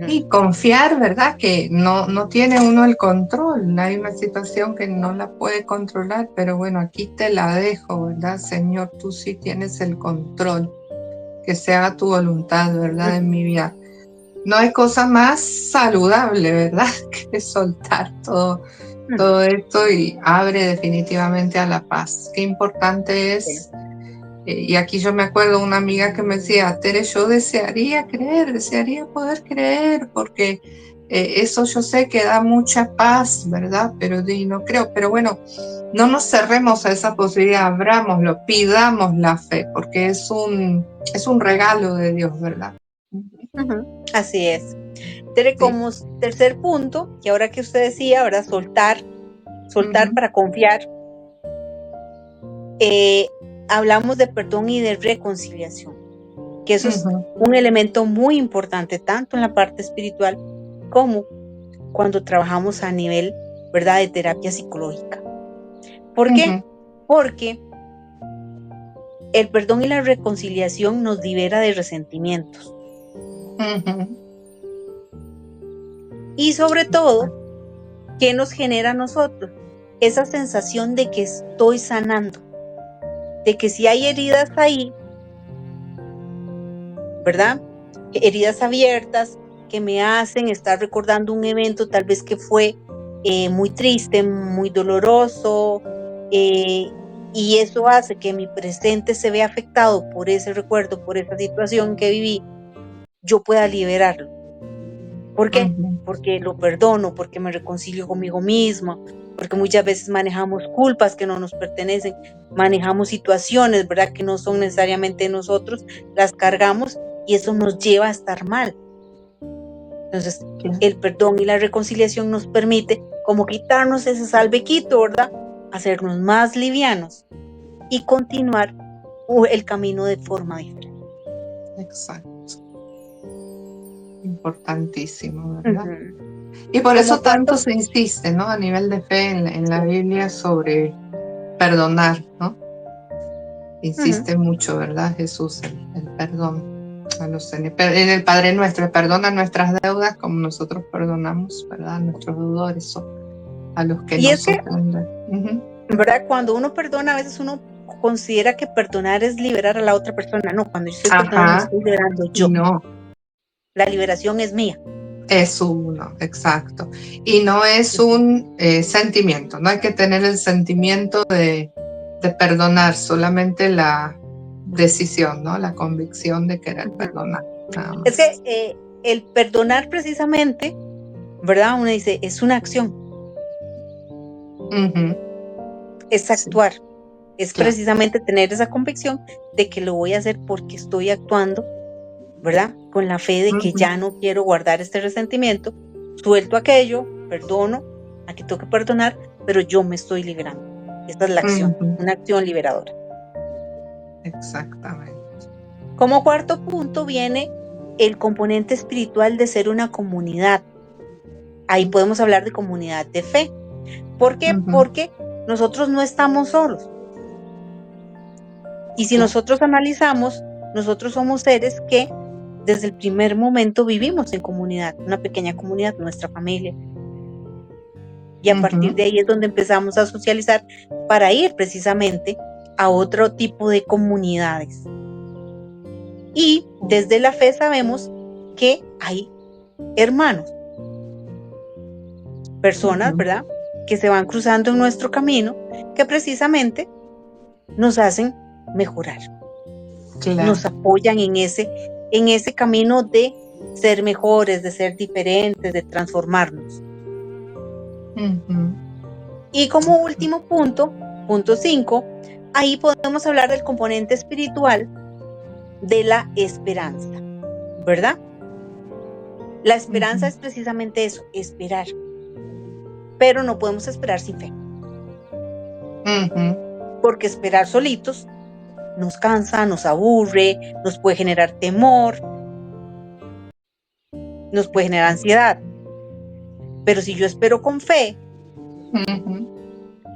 S1: Y confiar, ¿verdad?, que no tiene uno el control. Hay una situación que no la puede controlar, pero bueno, aquí te la dejo, ¿verdad? Señor, tú sí tienes el control. Que se haga tu voluntad, ¿verdad?, en mi vida. no hay cosa más saludable, ¿verdad? Que soltar todo esto y abre definitivamente a la paz. Qué importante es. Y aquí yo me acuerdo de una amiga que me decía, Tere, yo desearía creer, desearía poder creer, porque eso yo sé que da mucha paz, ¿verdad? Pero no creo. Pero bueno, no nos cerremos a esa posibilidad, abrámoslo, pidamos la fe, porque es un regalo de Dios, ¿verdad?
S2: Así es. Tere, como tercer punto, y ahora que usted decía, ¿verdad? Soltar para confiar. Hablamos de perdón y de reconciliación, que eso es un elemento muy importante, tanto en la parte espiritual como cuando trabajamos a nivel, ¿verdad?, de terapia psicológica. ¿Por qué? Porque el perdón y la reconciliación nos libera de resentimientos. Y sobre todo, ¿qué nos genera a nosotros? Esa sensación de que estoy sanando, de que si hay heridas ahí, ¿verdad? Heridas abiertas que me hacen estar recordando un evento tal vez que fue muy triste, muy doloroso, y eso hace que mi presente se vea afectado por ese recuerdo, por esa situación que viví, yo pueda liberarlo. ¿Por qué? Porque lo perdono, porque me reconcilio conmigo misma, porque muchas veces manejamos culpas que no nos pertenecen, manejamos situaciones, ¿verdad?, que no son necesariamente nosotros, las cargamos y eso nos lleva a estar mal. Entonces, el perdón y la reconciliación nos permite como quitarnos ese salvequito, ¿verdad?, hacernos más livianos y continuar el camino de forma diferente.
S1: Exacto. Importantísimo, ¿verdad? Y por eso tanto se insiste, ¿no? A nivel de fe en la Biblia sobre perdonar, ¿no? Insiste mucho, ¿verdad? Jesús, el perdón en el Padre Nuestro, perdona nuestras deudas como nosotros perdonamos, ¿verdad? A nuestros deudores, a los que nos ofenden.
S2: ¿Verdad? Cuando uno perdona, a veces uno considera que perdonar es liberar a la otra persona. No, cuando yo estoy perdonando, estoy liberando yo.
S1: No.
S2: La liberación es mía.
S1: Es uno, exacto. Y no es un sentimiento, no hay que tener el sentimiento de perdonar, solamente la decisión, ¿no? La convicción de querer perdonar. Nada más.
S2: Es que el perdonar precisamente, ¿verdad? Uno dice, es una acción. Es actuar. Es precisamente tener esa convicción de que lo voy a hacer porque estoy actuando, ¿verdad? Con la fe de que ya no quiero guardar este resentimiento, suelto aquello, perdono, aquí tengo que perdonar, pero yo me estoy liberando. Esta es la acción, una acción liberadora.
S1: Exactamente.
S2: Como cuarto punto viene el componente espiritual de ser una comunidad. Ahí podemos hablar de comunidad de fe. ¿Por qué? Porque nosotros no estamos solos. Y si nosotros analizamos, nosotros somos seres que desde el primer momento vivimos en comunidad, una pequeña comunidad, nuestra familia. Y a partir de ahí es donde empezamos a socializar para ir precisamente a otro tipo de comunidades. Y desde la fe sabemos que hay hermanos, personas, ¿verdad?, que se van cruzando en nuestro camino, que precisamente nos hacen mejorar. Claro. Nos apoyan en ese camino de ser mejores, de ser diferentes, de transformarnos. Y como último punto 5, ahí podemos hablar del componente espiritual de la esperanza, ¿verdad? La esperanza es precisamente eso, esperar. Pero no podemos esperar sin fe. Porque esperar solitos nos cansa, nos aburre, nos puede generar temor, nos puede generar ansiedad. Pero si yo espero con fe,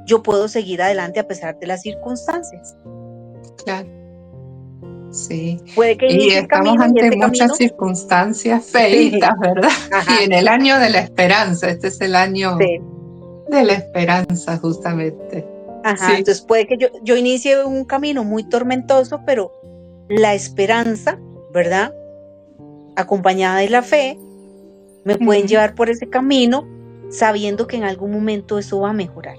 S2: yo puedo seguir adelante a pesar de las circunstancias.
S1: Claro. Sí.
S2: Puede que
S1: y estamos ante muchas circunstancias feitas, ¿verdad? Ajá. Y en el año de la esperanza, este es el año de la esperanza, justamente.
S2: Ajá, sí. Entonces puede que yo inicie un camino muy tormentoso, pero la esperanza, ¿verdad?, acompañada de la fe, me pueden llevar por ese camino sabiendo que en algún momento eso va a mejorar.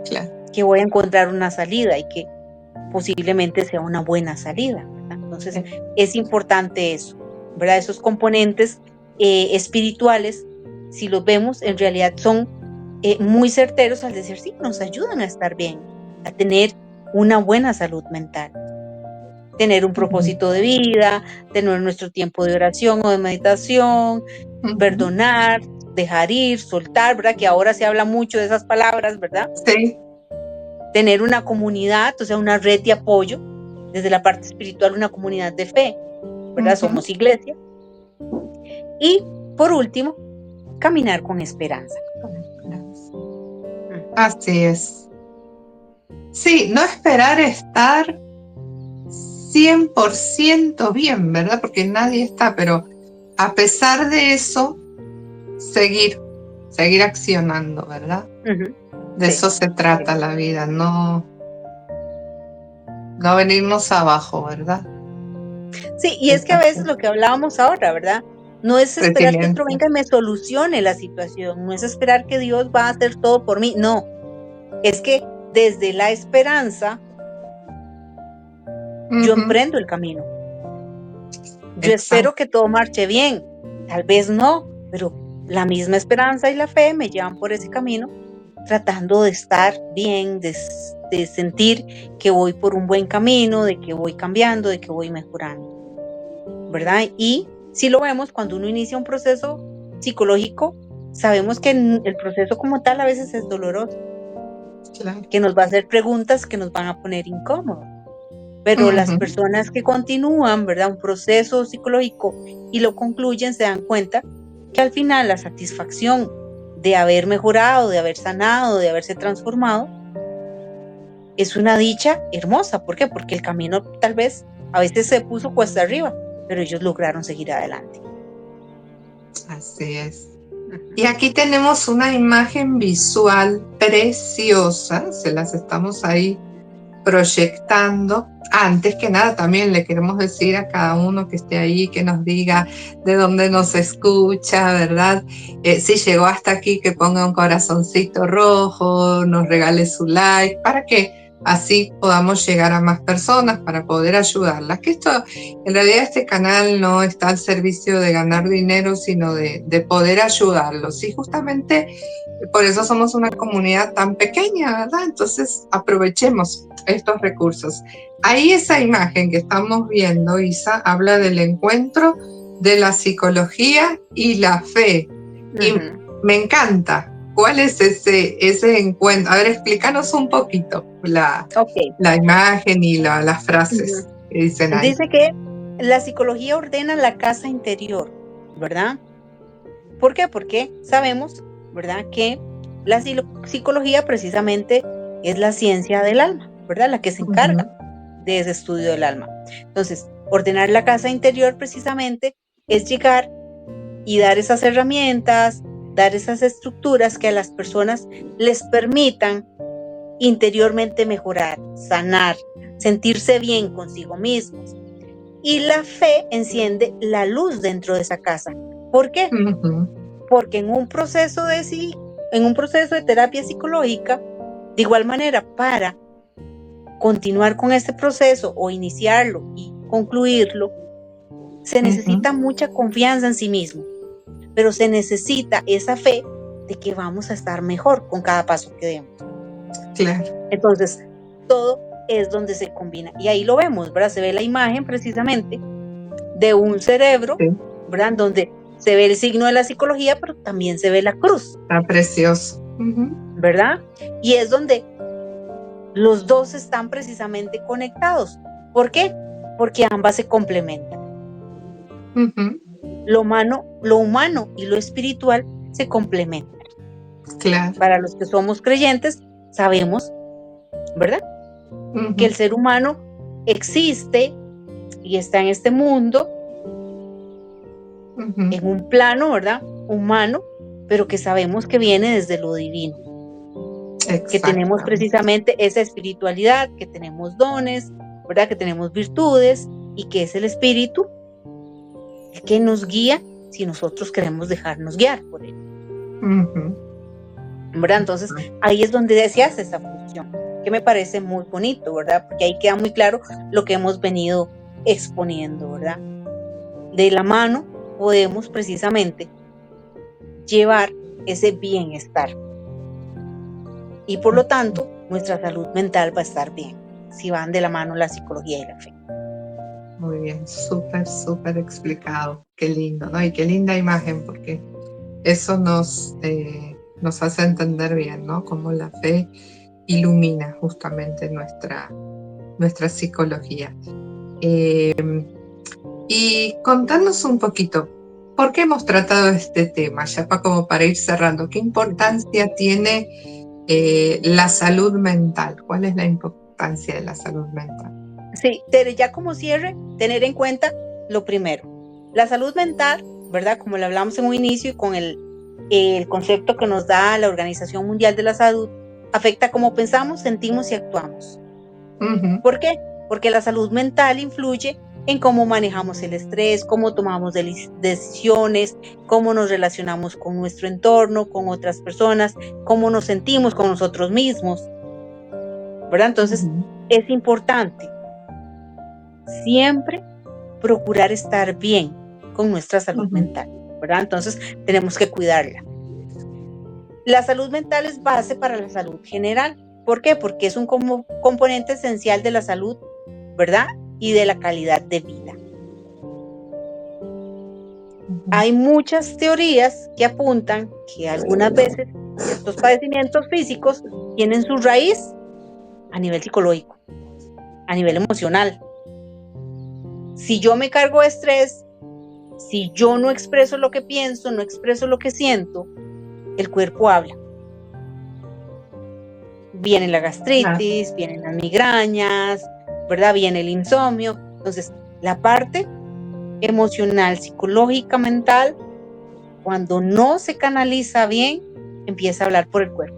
S1: Claro.
S2: Que voy a encontrar una salida y que posiblemente sea una buena salida, ¿verdad? Entonces es importante eso, ¿verdad? Esos componentes espirituales, si los vemos, en realidad son muy certeros al decir, sí, nos ayudan a estar bien, a tener una buena salud mental, tener un propósito de vida, tener nuestro tiempo de oración o de meditación, perdonar, dejar ir, soltar, ¿verdad? Que ahora se habla mucho de esas palabras, ¿verdad?
S1: Sí.
S2: Tener una comunidad, o sea, una red de apoyo, desde la parte espiritual, una comunidad de fe, ¿verdad? Somos iglesia. Y, por último, caminar con esperanza.
S1: Así es. Sí, no esperar estar 100% bien, ¿verdad? Porque nadie está, pero a pesar de eso, seguir accionando, ¿verdad? De eso se trata la vida, no venirnos abajo, ¿verdad?
S2: Sí, y es que a veces lo que hablábamos ahora, ¿verdad? No es esperar que otro venga y me solucione la situación, no es esperar que Dios va a hacer todo por mí, no. Es que desde la esperanza yo emprendo el camino. Yo espero que todo marche bien, tal vez no, pero la misma esperanza y la fe me llevan por ese camino, tratando de estar bien, de sentir que voy por un buen camino, de que voy cambiando, de que voy mejorando, ¿verdad? Y si lo vemos, cuando uno inicia un proceso psicológico, sabemos que el proceso como tal a veces es doloroso,
S1: claro,
S2: que nos va a hacer preguntas que nos van a poner incómodos. Pero las personas que continúan, ¿verdad? Un proceso psicológico y lo concluyen, se dan cuenta que al final la satisfacción de haber mejorado, de haber sanado, de haberse transformado, es una dicha hermosa. ¿Por qué? Porque el camino tal vez a veces se puso cuesta arriba, pero ellos lograron seguir adelante.
S1: Así es. Y aquí tenemos una imagen visual preciosa, se las estamos ahí proyectando. Antes que nada, también le queremos decir a cada uno que esté ahí, que nos diga de dónde nos escucha, ¿verdad? Si llegó hasta aquí, que ponga un corazoncito rojo, nos regale su like, para que así podamos llegar a más personas, para poder ayudarlas. Que esto, en realidad este canal no está al servicio de ganar dinero, sino de poder ayudarlos. Y justamente por eso somos una comunidad tan pequeña, ¿verdad? Entonces aprovechemos estos recursos. Ahí esa imagen que estamos viendo, Isa, habla del encuentro de la psicología y la fe. Y me encanta. ¿Cuál es ese encuentro? A ver, explícanos un poquito la imagen y las frases que dicen ahí.
S2: Dice que la psicología ordena la casa interior, ¿verdad? ¿Por qué? Porque sabemos, ¿verdad?, que la psicología precisamente es la ciencia del alma, ¿verdad?, la que se encarga de ese estudio del alma. Entonces, ordenar la casa interior precisamente es llegar y dar esas herramientas, dar esas estructuras que a las personas les permitan interiormente mejorar, sanar, sentirse bien consigo mismos. Y la fe enciende la luz dentro de esa casa. ¿Por qué? Porque en un proceso de terapia psicológica, de igual manera, para continuar con este proceso o iniciarlo y concluirlo, se necesita mucha confianza en sí mismo, pero se necesita esa fe de que vamos a estar mejor con cada paso que demos.
S1: Claro.
S2: Entonces, todo es donde se combina. Y ahí lo vemos, ¿verdad? Se ve la imagen precisamente de un cerebro, ¿verdad? Donde se ve el signo de la psicología, pero también se ve la cruz.
S1: Está precioso.
S2: ¿Verdad? Y es donde los dos están precisamente conectados. ¿Por qué? Porque ambas se complementan. Lo humano y lo espiritual se complementan.
S1: Claro.
S2: Para los que somos creyentes, sabemos, ¿verdad?, que el ser humano existe y está en este mundo, en un plano, ¿verdad?, humano, pero que sabemos que viene desde lo divino. Que tenemos precisamente esa espiritualidad, que tenemos dones, ¿verdad?, que tenemos virtudes y que es el espíritu que nos guía si nosotros queremos dejarnos guiar por él. ¿Verdad? Entonces, ahí es donde se hace esa función, que me parece muy bonito, ¿verdad? Porque ahí queda muy claro lo que hemos venido exponiendo, ¿verdad? De la mano podemos precisamente llevar ese bienestar. Y por lo tanto, nuestra salud mental va a estar bien, si van de la mano la psicología y la fe.
S1: Muy bien, súper explicado. Qué lindo, ¿no? Y qué linda imagen, porque eso nos hace entender bien, ¿no? Cómo la fe ilumina justamente nuestra psicología. Y contanos un poquito, ¿por qué hemos tratado este tema? Ya para ir cerrando, ¿qué importancia tiene la salud mental? ¿Cuál es la importancia de la salud mental?
S2: Sí, Tere, ya como cierre, tener en cuenta lo primero. La salud mental, ¿verdad? Como lo hablamos en un inicio y con el concepto que nos da la Organización Mundial de la Salud, afecta cómo pensamos, sentimos y actuamos. ¿Por qué? Porque la salud mental influye en cómo manejamos el estrés, cómo tomamos decisiones, cómo nos relacionamos con nuestro entorno, con otras personas, cómo nos sentimos con nosotros mismos, ¿verdad? Entonces, es importante siempre procurar estar bien con nuestra salud mental, ¿verdad? Entonces, tenemos que cuidarla. La salud mental es base para la salud general. ¿Por qué? Porque es un componente esencial de la salud, ¿verdad? Y de la calidad de vida. Hay muchas teorías que apuntan que algunas veces estos padecimientos físicos tienen su raíz a nivel psicológico, a nivel emocional. Si yo me cargo de estrés, si yo no expreso lo que pienso, no expreso lo que siento, el cuerpo habla. Viene la gastritis, vienen las migrañas, ¿verdad? Viene el insomnio. Entonces, la parte emocional, psicológica, mental, cuando no se canaliza bien, empieza a hablar por el cuerpo.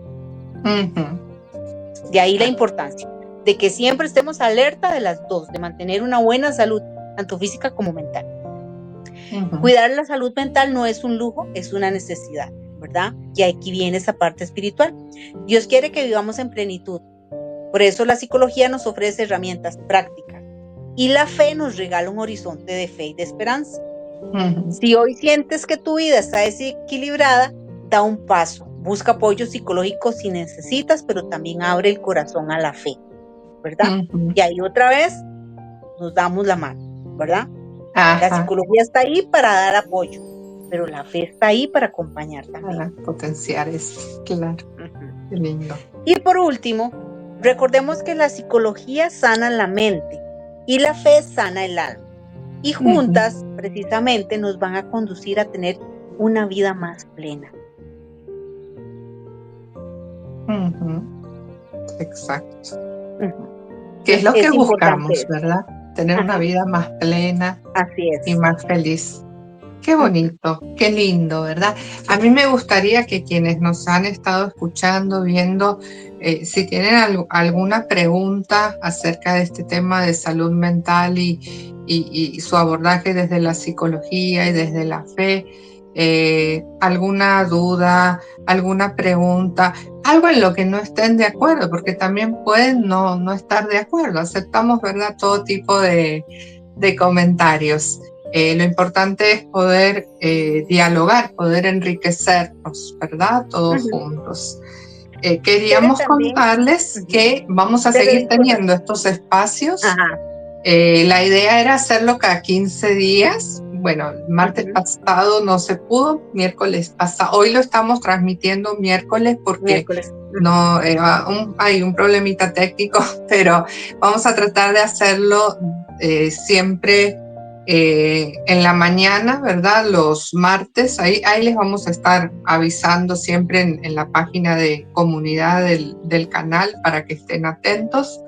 S2: De ahí la importancia de que siempre estemos alerta de las dos, de mantener una buena salud, tanto física como mental. Cuidar la salud mental no es un lujo, es una necesidad, ¿verdad? Y aquí viene esa parte espiritual. Dios quiere que vivamos en plenitud. Por eso la psicología nos ofrece herramientas prácticas y la fe nos regala un horizonte de fe y de esperanza. Si hoy sientes que tu vida está desequilibrada, da un paso, busca apoyo psicológico si necesitas, pero también abre el corazón a la fe, ¿verdad? Y ahí otra vez nos damos la mano, ¿verdad? La psicología está ahí para dar apoyo, pero la fe está ahí para acompañar también.
S1: Para potenciar eso, claro. Qué lindo.
S2: Y por último, recordemos que la psicología sana la mente y la fe sana el alma. Y juntas, precisamente, nos van a conducir a tener una vida más plena.
S1: Exacto. Que es lo que buscamos, ¿verdad? Tener una vida más plena.
S2: Así es.
S1: Y más feliz. Qué bonito, qué lindo, ¿verdad? A mí me gustaría que quienes nos han estado escuchando, viendo, si tienen alguna pregunta acerca de este tema de salud mental y su abordaje desde la psicología y desde la fe, alguna duda, alguna pregunta, algo en lo que no estén de acuerdo, porque también pueden no estar de acuerdo. Aceptamos, ¿verdad?, todo tipo de comentarios. Lo importante es poder dialogar, poder enriquecernos, ¿verdad? Todos juntos. Queríamos contarles que vamos a seguir teniendo estos espacios. La idea era hacerlo cada 15 días. Bueno, el martes pasado no se pudo, miércoles pasado. Hoy lo estamos transmitiendo miércoles porque no hay un problemita técnico, pero vamos a tratar de hacerlo siempre en la mañana, ¿verdad? Los martes, ahí les vamos a estar avisando siempre en la página de comunidad del canal para que estén atentos.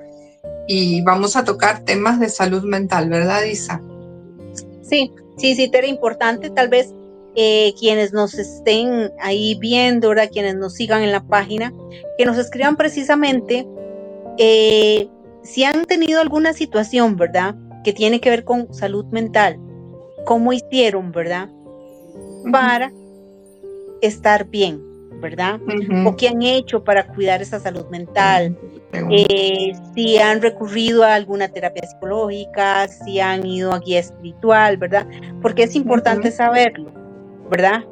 S1: Y vamos a tocar temas de salud mental, ¿verdad, Isa?
S2: Sí, Tere, importante tal vez quienes nos estén ahí viendo, ¿verdad? Quienes nos sigan en la página, que nos escriban precisamente si han tenido alguna situación, ¿verdad?, que tiene que ver con salud mental cómo hicieron, ¿verdad? Para estar bien, ¿verdad? O qué han hecho para cuidar esa salud mental. Si han recurrido a alguna terapia psicológica, si han ido a guía espiritual, ¿verdad? Porque es importante saberlo, ¿verdad?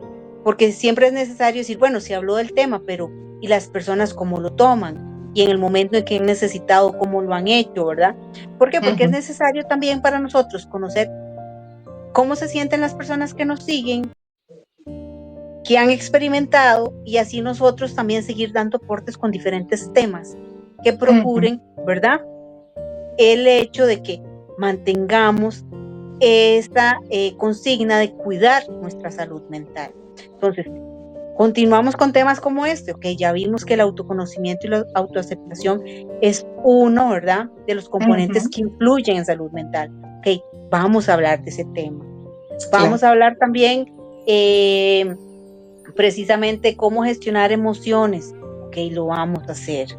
S2: Porque siempre es necesario decir, bueno, se habló del tema, pero ¿y las personas cómo lo toman? Y en el momento en que han necesitado, ¿cómo lo han hecho, verdad? ¿Por qué? Porque es necesario también para nosotros conocer cómo se sienten las personas que nos siguen, que han experimentado, y así nosotros también seguir dando aportes con diferentes temas que procuren, ¿verdad? El hecho de que mantengamos esta consigna de cuidar nuestra salud mental. Entonces, continuamos con temas como este, ok, ya vimos que el autoconocimiento y la autoaceptación es uno, ¿verdad?, de los componentes que influyen en salud mental. Ok, vamos a hablar de ese tema. Vamos a hablar también precisamente cómo gestionar emociones. Ok, lo vamos a hacer.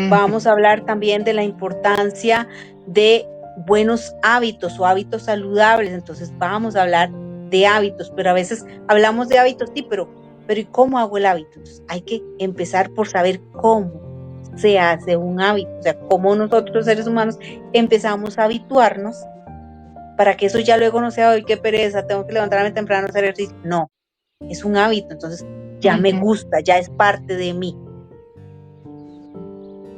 S2: Vamos a hablar también de la importancia de buenos hábitos o hábitos saludables. Entonces vamos a hablar de hábitos, pero a veces hablamos de hábitos, sí, pero ¿y cómo hago el hábito? Entonces, hay que empezar por saber cómo se hace un hábito, o sea, cómo nosotros los seres humanos empezamos a habituarnos para que eso ya luego no sea, hoy qué pereza, tengo que levantarme temprano a hacer ejercicio. No, es un hábito, entonces ya me gusta, ya es parte de mí.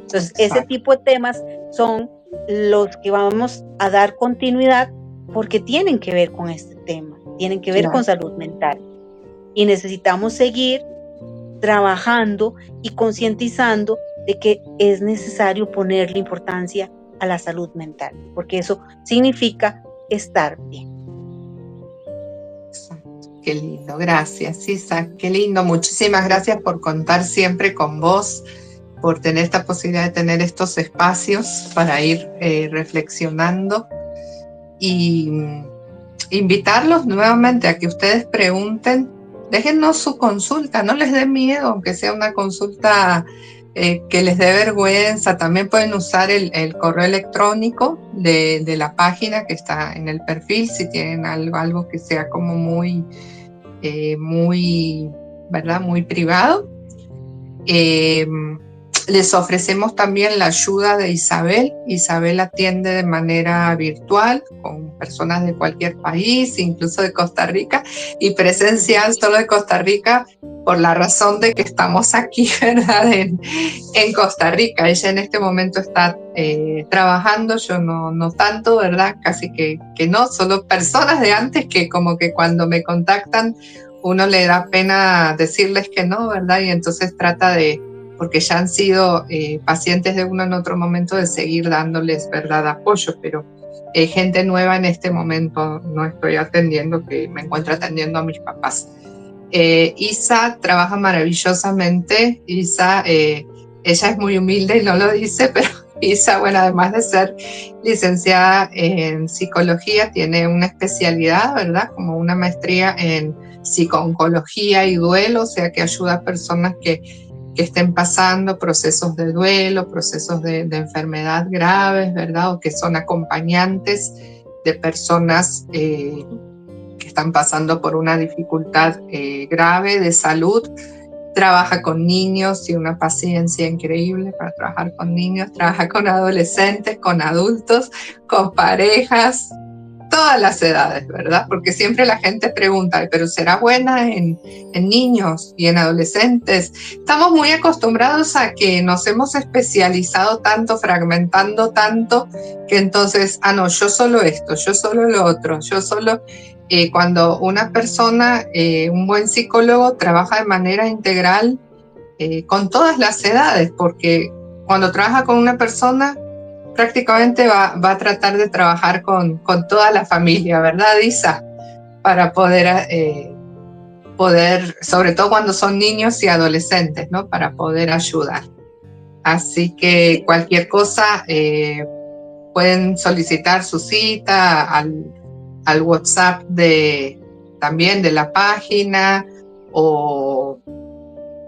S2: Entonces, ese tipo de temas son los que vamos a dar continuidad porque tienen que ver con este tema, tienen que ver con salud mental. Y necesitamos seguir trabajando y concientizando de que es necesario ponerle importancia a la salud mental, porque eso significa estar bien.
S1: Qué lindo, gracias, Isa, qué lindo. Muchísimas gracias por contar siempre con vos, por tener esta posibilidad de tener estos espacios para ir reflexionando y invitarlos nuevamente a que ustedes pregunten, déjennos su consulta, no les dé miedo, aunque sea una consulta que les dé vergüenza. También pueden usar el correo electrónico de la página que está en el perfil, si tienen algo que sea como muy, ¿verdad? Muy privado. Les ofrecemos también la ayuda de Isabel. Isabel atiende de manera virtual con personas de cualquier país, incluso de Costa Rica, y presencial solo de Costa Rica por la razón de que estamos aquí, ¿verdad? En Costa Rica. Ella en este momento está trabajando, yo no tanto, ¿verdad? Casi que no, solo personas de antes que como que cuando me contactan uno le da pena decirles que no, ¿verdad? Y entonces trata de, porque ya han sido pacientes de uno en otro momento, de seguir dándoles, ¿verdad?, apoyo, pero gente nueva en este momento no estoy atendiendo, que me encuentro atendiendo a mis papás. Isa trabaja maravillosamente. Isa, ella es muy humilde y no lo dice, pero Isa, bueno, además de ser licenciada en psicología, tiene una especialidad, ¿verdad?, como una maestría en psico-oncología y duelo, o sea que ayuda a personas que estén pasando procesos de duelo, procesos de enfermedad graves, ¿verdad? O que son acompañantes de personas que están pasando por una dificultad grave de salud. Trabaja con niños y una paciencia increíble para trabajar con niños. Trabaja con adolescentes, con adultos, con parejas, todas las edades, ¿verdad? Porque siempre la gente pregunta, ¿pero será buena en niños y en adolescentes? Estamos muy acostumbrados a que nos hemos especializado tanto, fragmentando tanto, que entonces, no, yo solo esto, yo solo lo otro, yo solo... cuando una persona, un buen psicólogo, trabaja de manera integral con todas las edades, porque cuando trabaja con una persona, prácticamente va a tratar de trabajar con toda la familia, ¿verdad, Isa? Para poder, sobre todo cuando son niños y adolescentes, ¿no? Para poder ayudar. Así que cualquier cosa, pueden solicitar su cita al WhatsApp también de la página,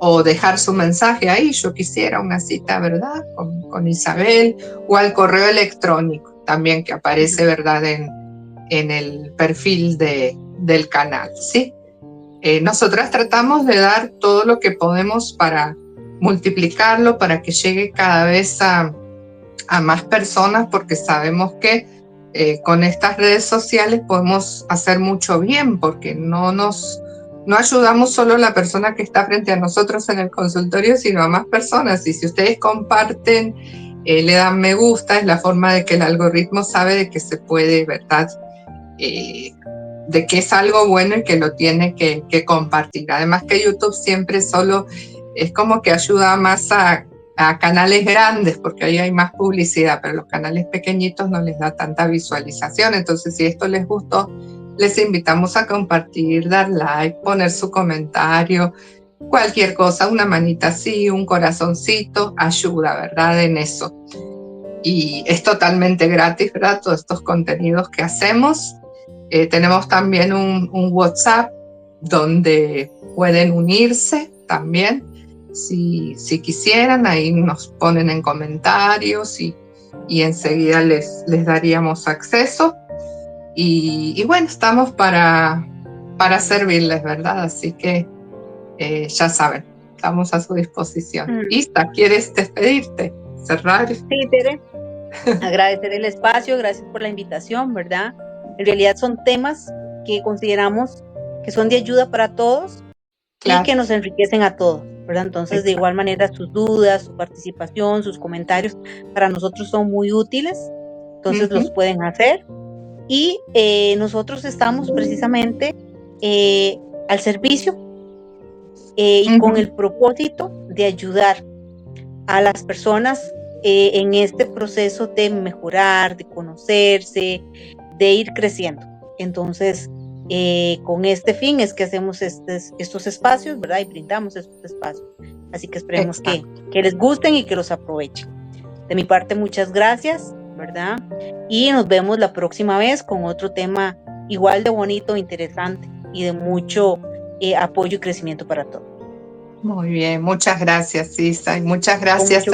S1: o dejar su mensaje ahí, yo quisiera una cita, ¿verdad?, con Isabel, o al correo electrónico también que aparece, ¿verdad?, en el perfil del canal, ¿sí? Nosotras tratamos de dar todo lo que podemos para multiplicarlo, para que llegue cada vez a más personas, porque sabemos que con estas redes sociales podemos hacer mucho bien, porque no ayudamos solo a la persona que está frente a nosotros en el consultorio, sino a más personas. Y si ustedes comparten, le dan me gusta, es la forma de que el algoritmo sabe de que se puede, ¿verdad? De que es algo bueno y que lo tiene que compartir. Además que YouTube siempre solo es como que ayuda más a canales grandes, porque ahí hay más publicidad, pero los canales pequeñitos no les da tanta visualización. Entonces, si esto les gustó, les invitamos a compartir, dar like, poner su comentario, cualquier cosa, una manita así, un corazoncito, ayuda, ¿verdad? En eso. Y es totalmente gratis, ¿verdad? Todos estos contenidos que hacemos. Tenemos también un WhatsApp donde pueden unirse también. Si quisieran, ahí nos ponen en comentarios y enseguida les daríamos acceso. Y bueno, estamos para servirles, ¿verdad? Así que ya saben, estamos a su disposición. Isa, ¿quieres despedirte? ¿Cerrar?
S2: Sí, Tere, agradecer el espacio, gracias por la invitación, ¿verdad? En realidad son temas que consideramos que son de ayuda para todos, claro, y que nos enriquecen a todos, ¿verdad? Entonces, de igual manera, sus dudas, su participación, sus comentarios, para nosotros son muy útiles, entonces los pueden hacer. Y nosotros estamos precisamente al servicio y con el propósito de ayudar a las personas en este proceso de mejorar, de conocerse, de ir creciendo. Entonces, con este fin es que hacemos estos espacios, ¿verdad? Y brindamos estos espacios. Así que esperemos que les gusten y que los aprovechen. De mi parte, muchas gracias, ¿verdad? Y nos vemos la próxima vez con otro tema igual de bonito, interesante y de mucho apoyo y crecimiento para todos.
S1: Muy bien, muchas gracias, Isa, y muchas gracias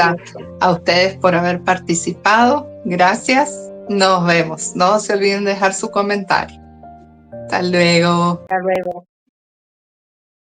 S1: a ustedes por haber participado. Gracias, nos vemos. No se olviden dejar su comentario. Hasta luego.
S2: Hasta luego.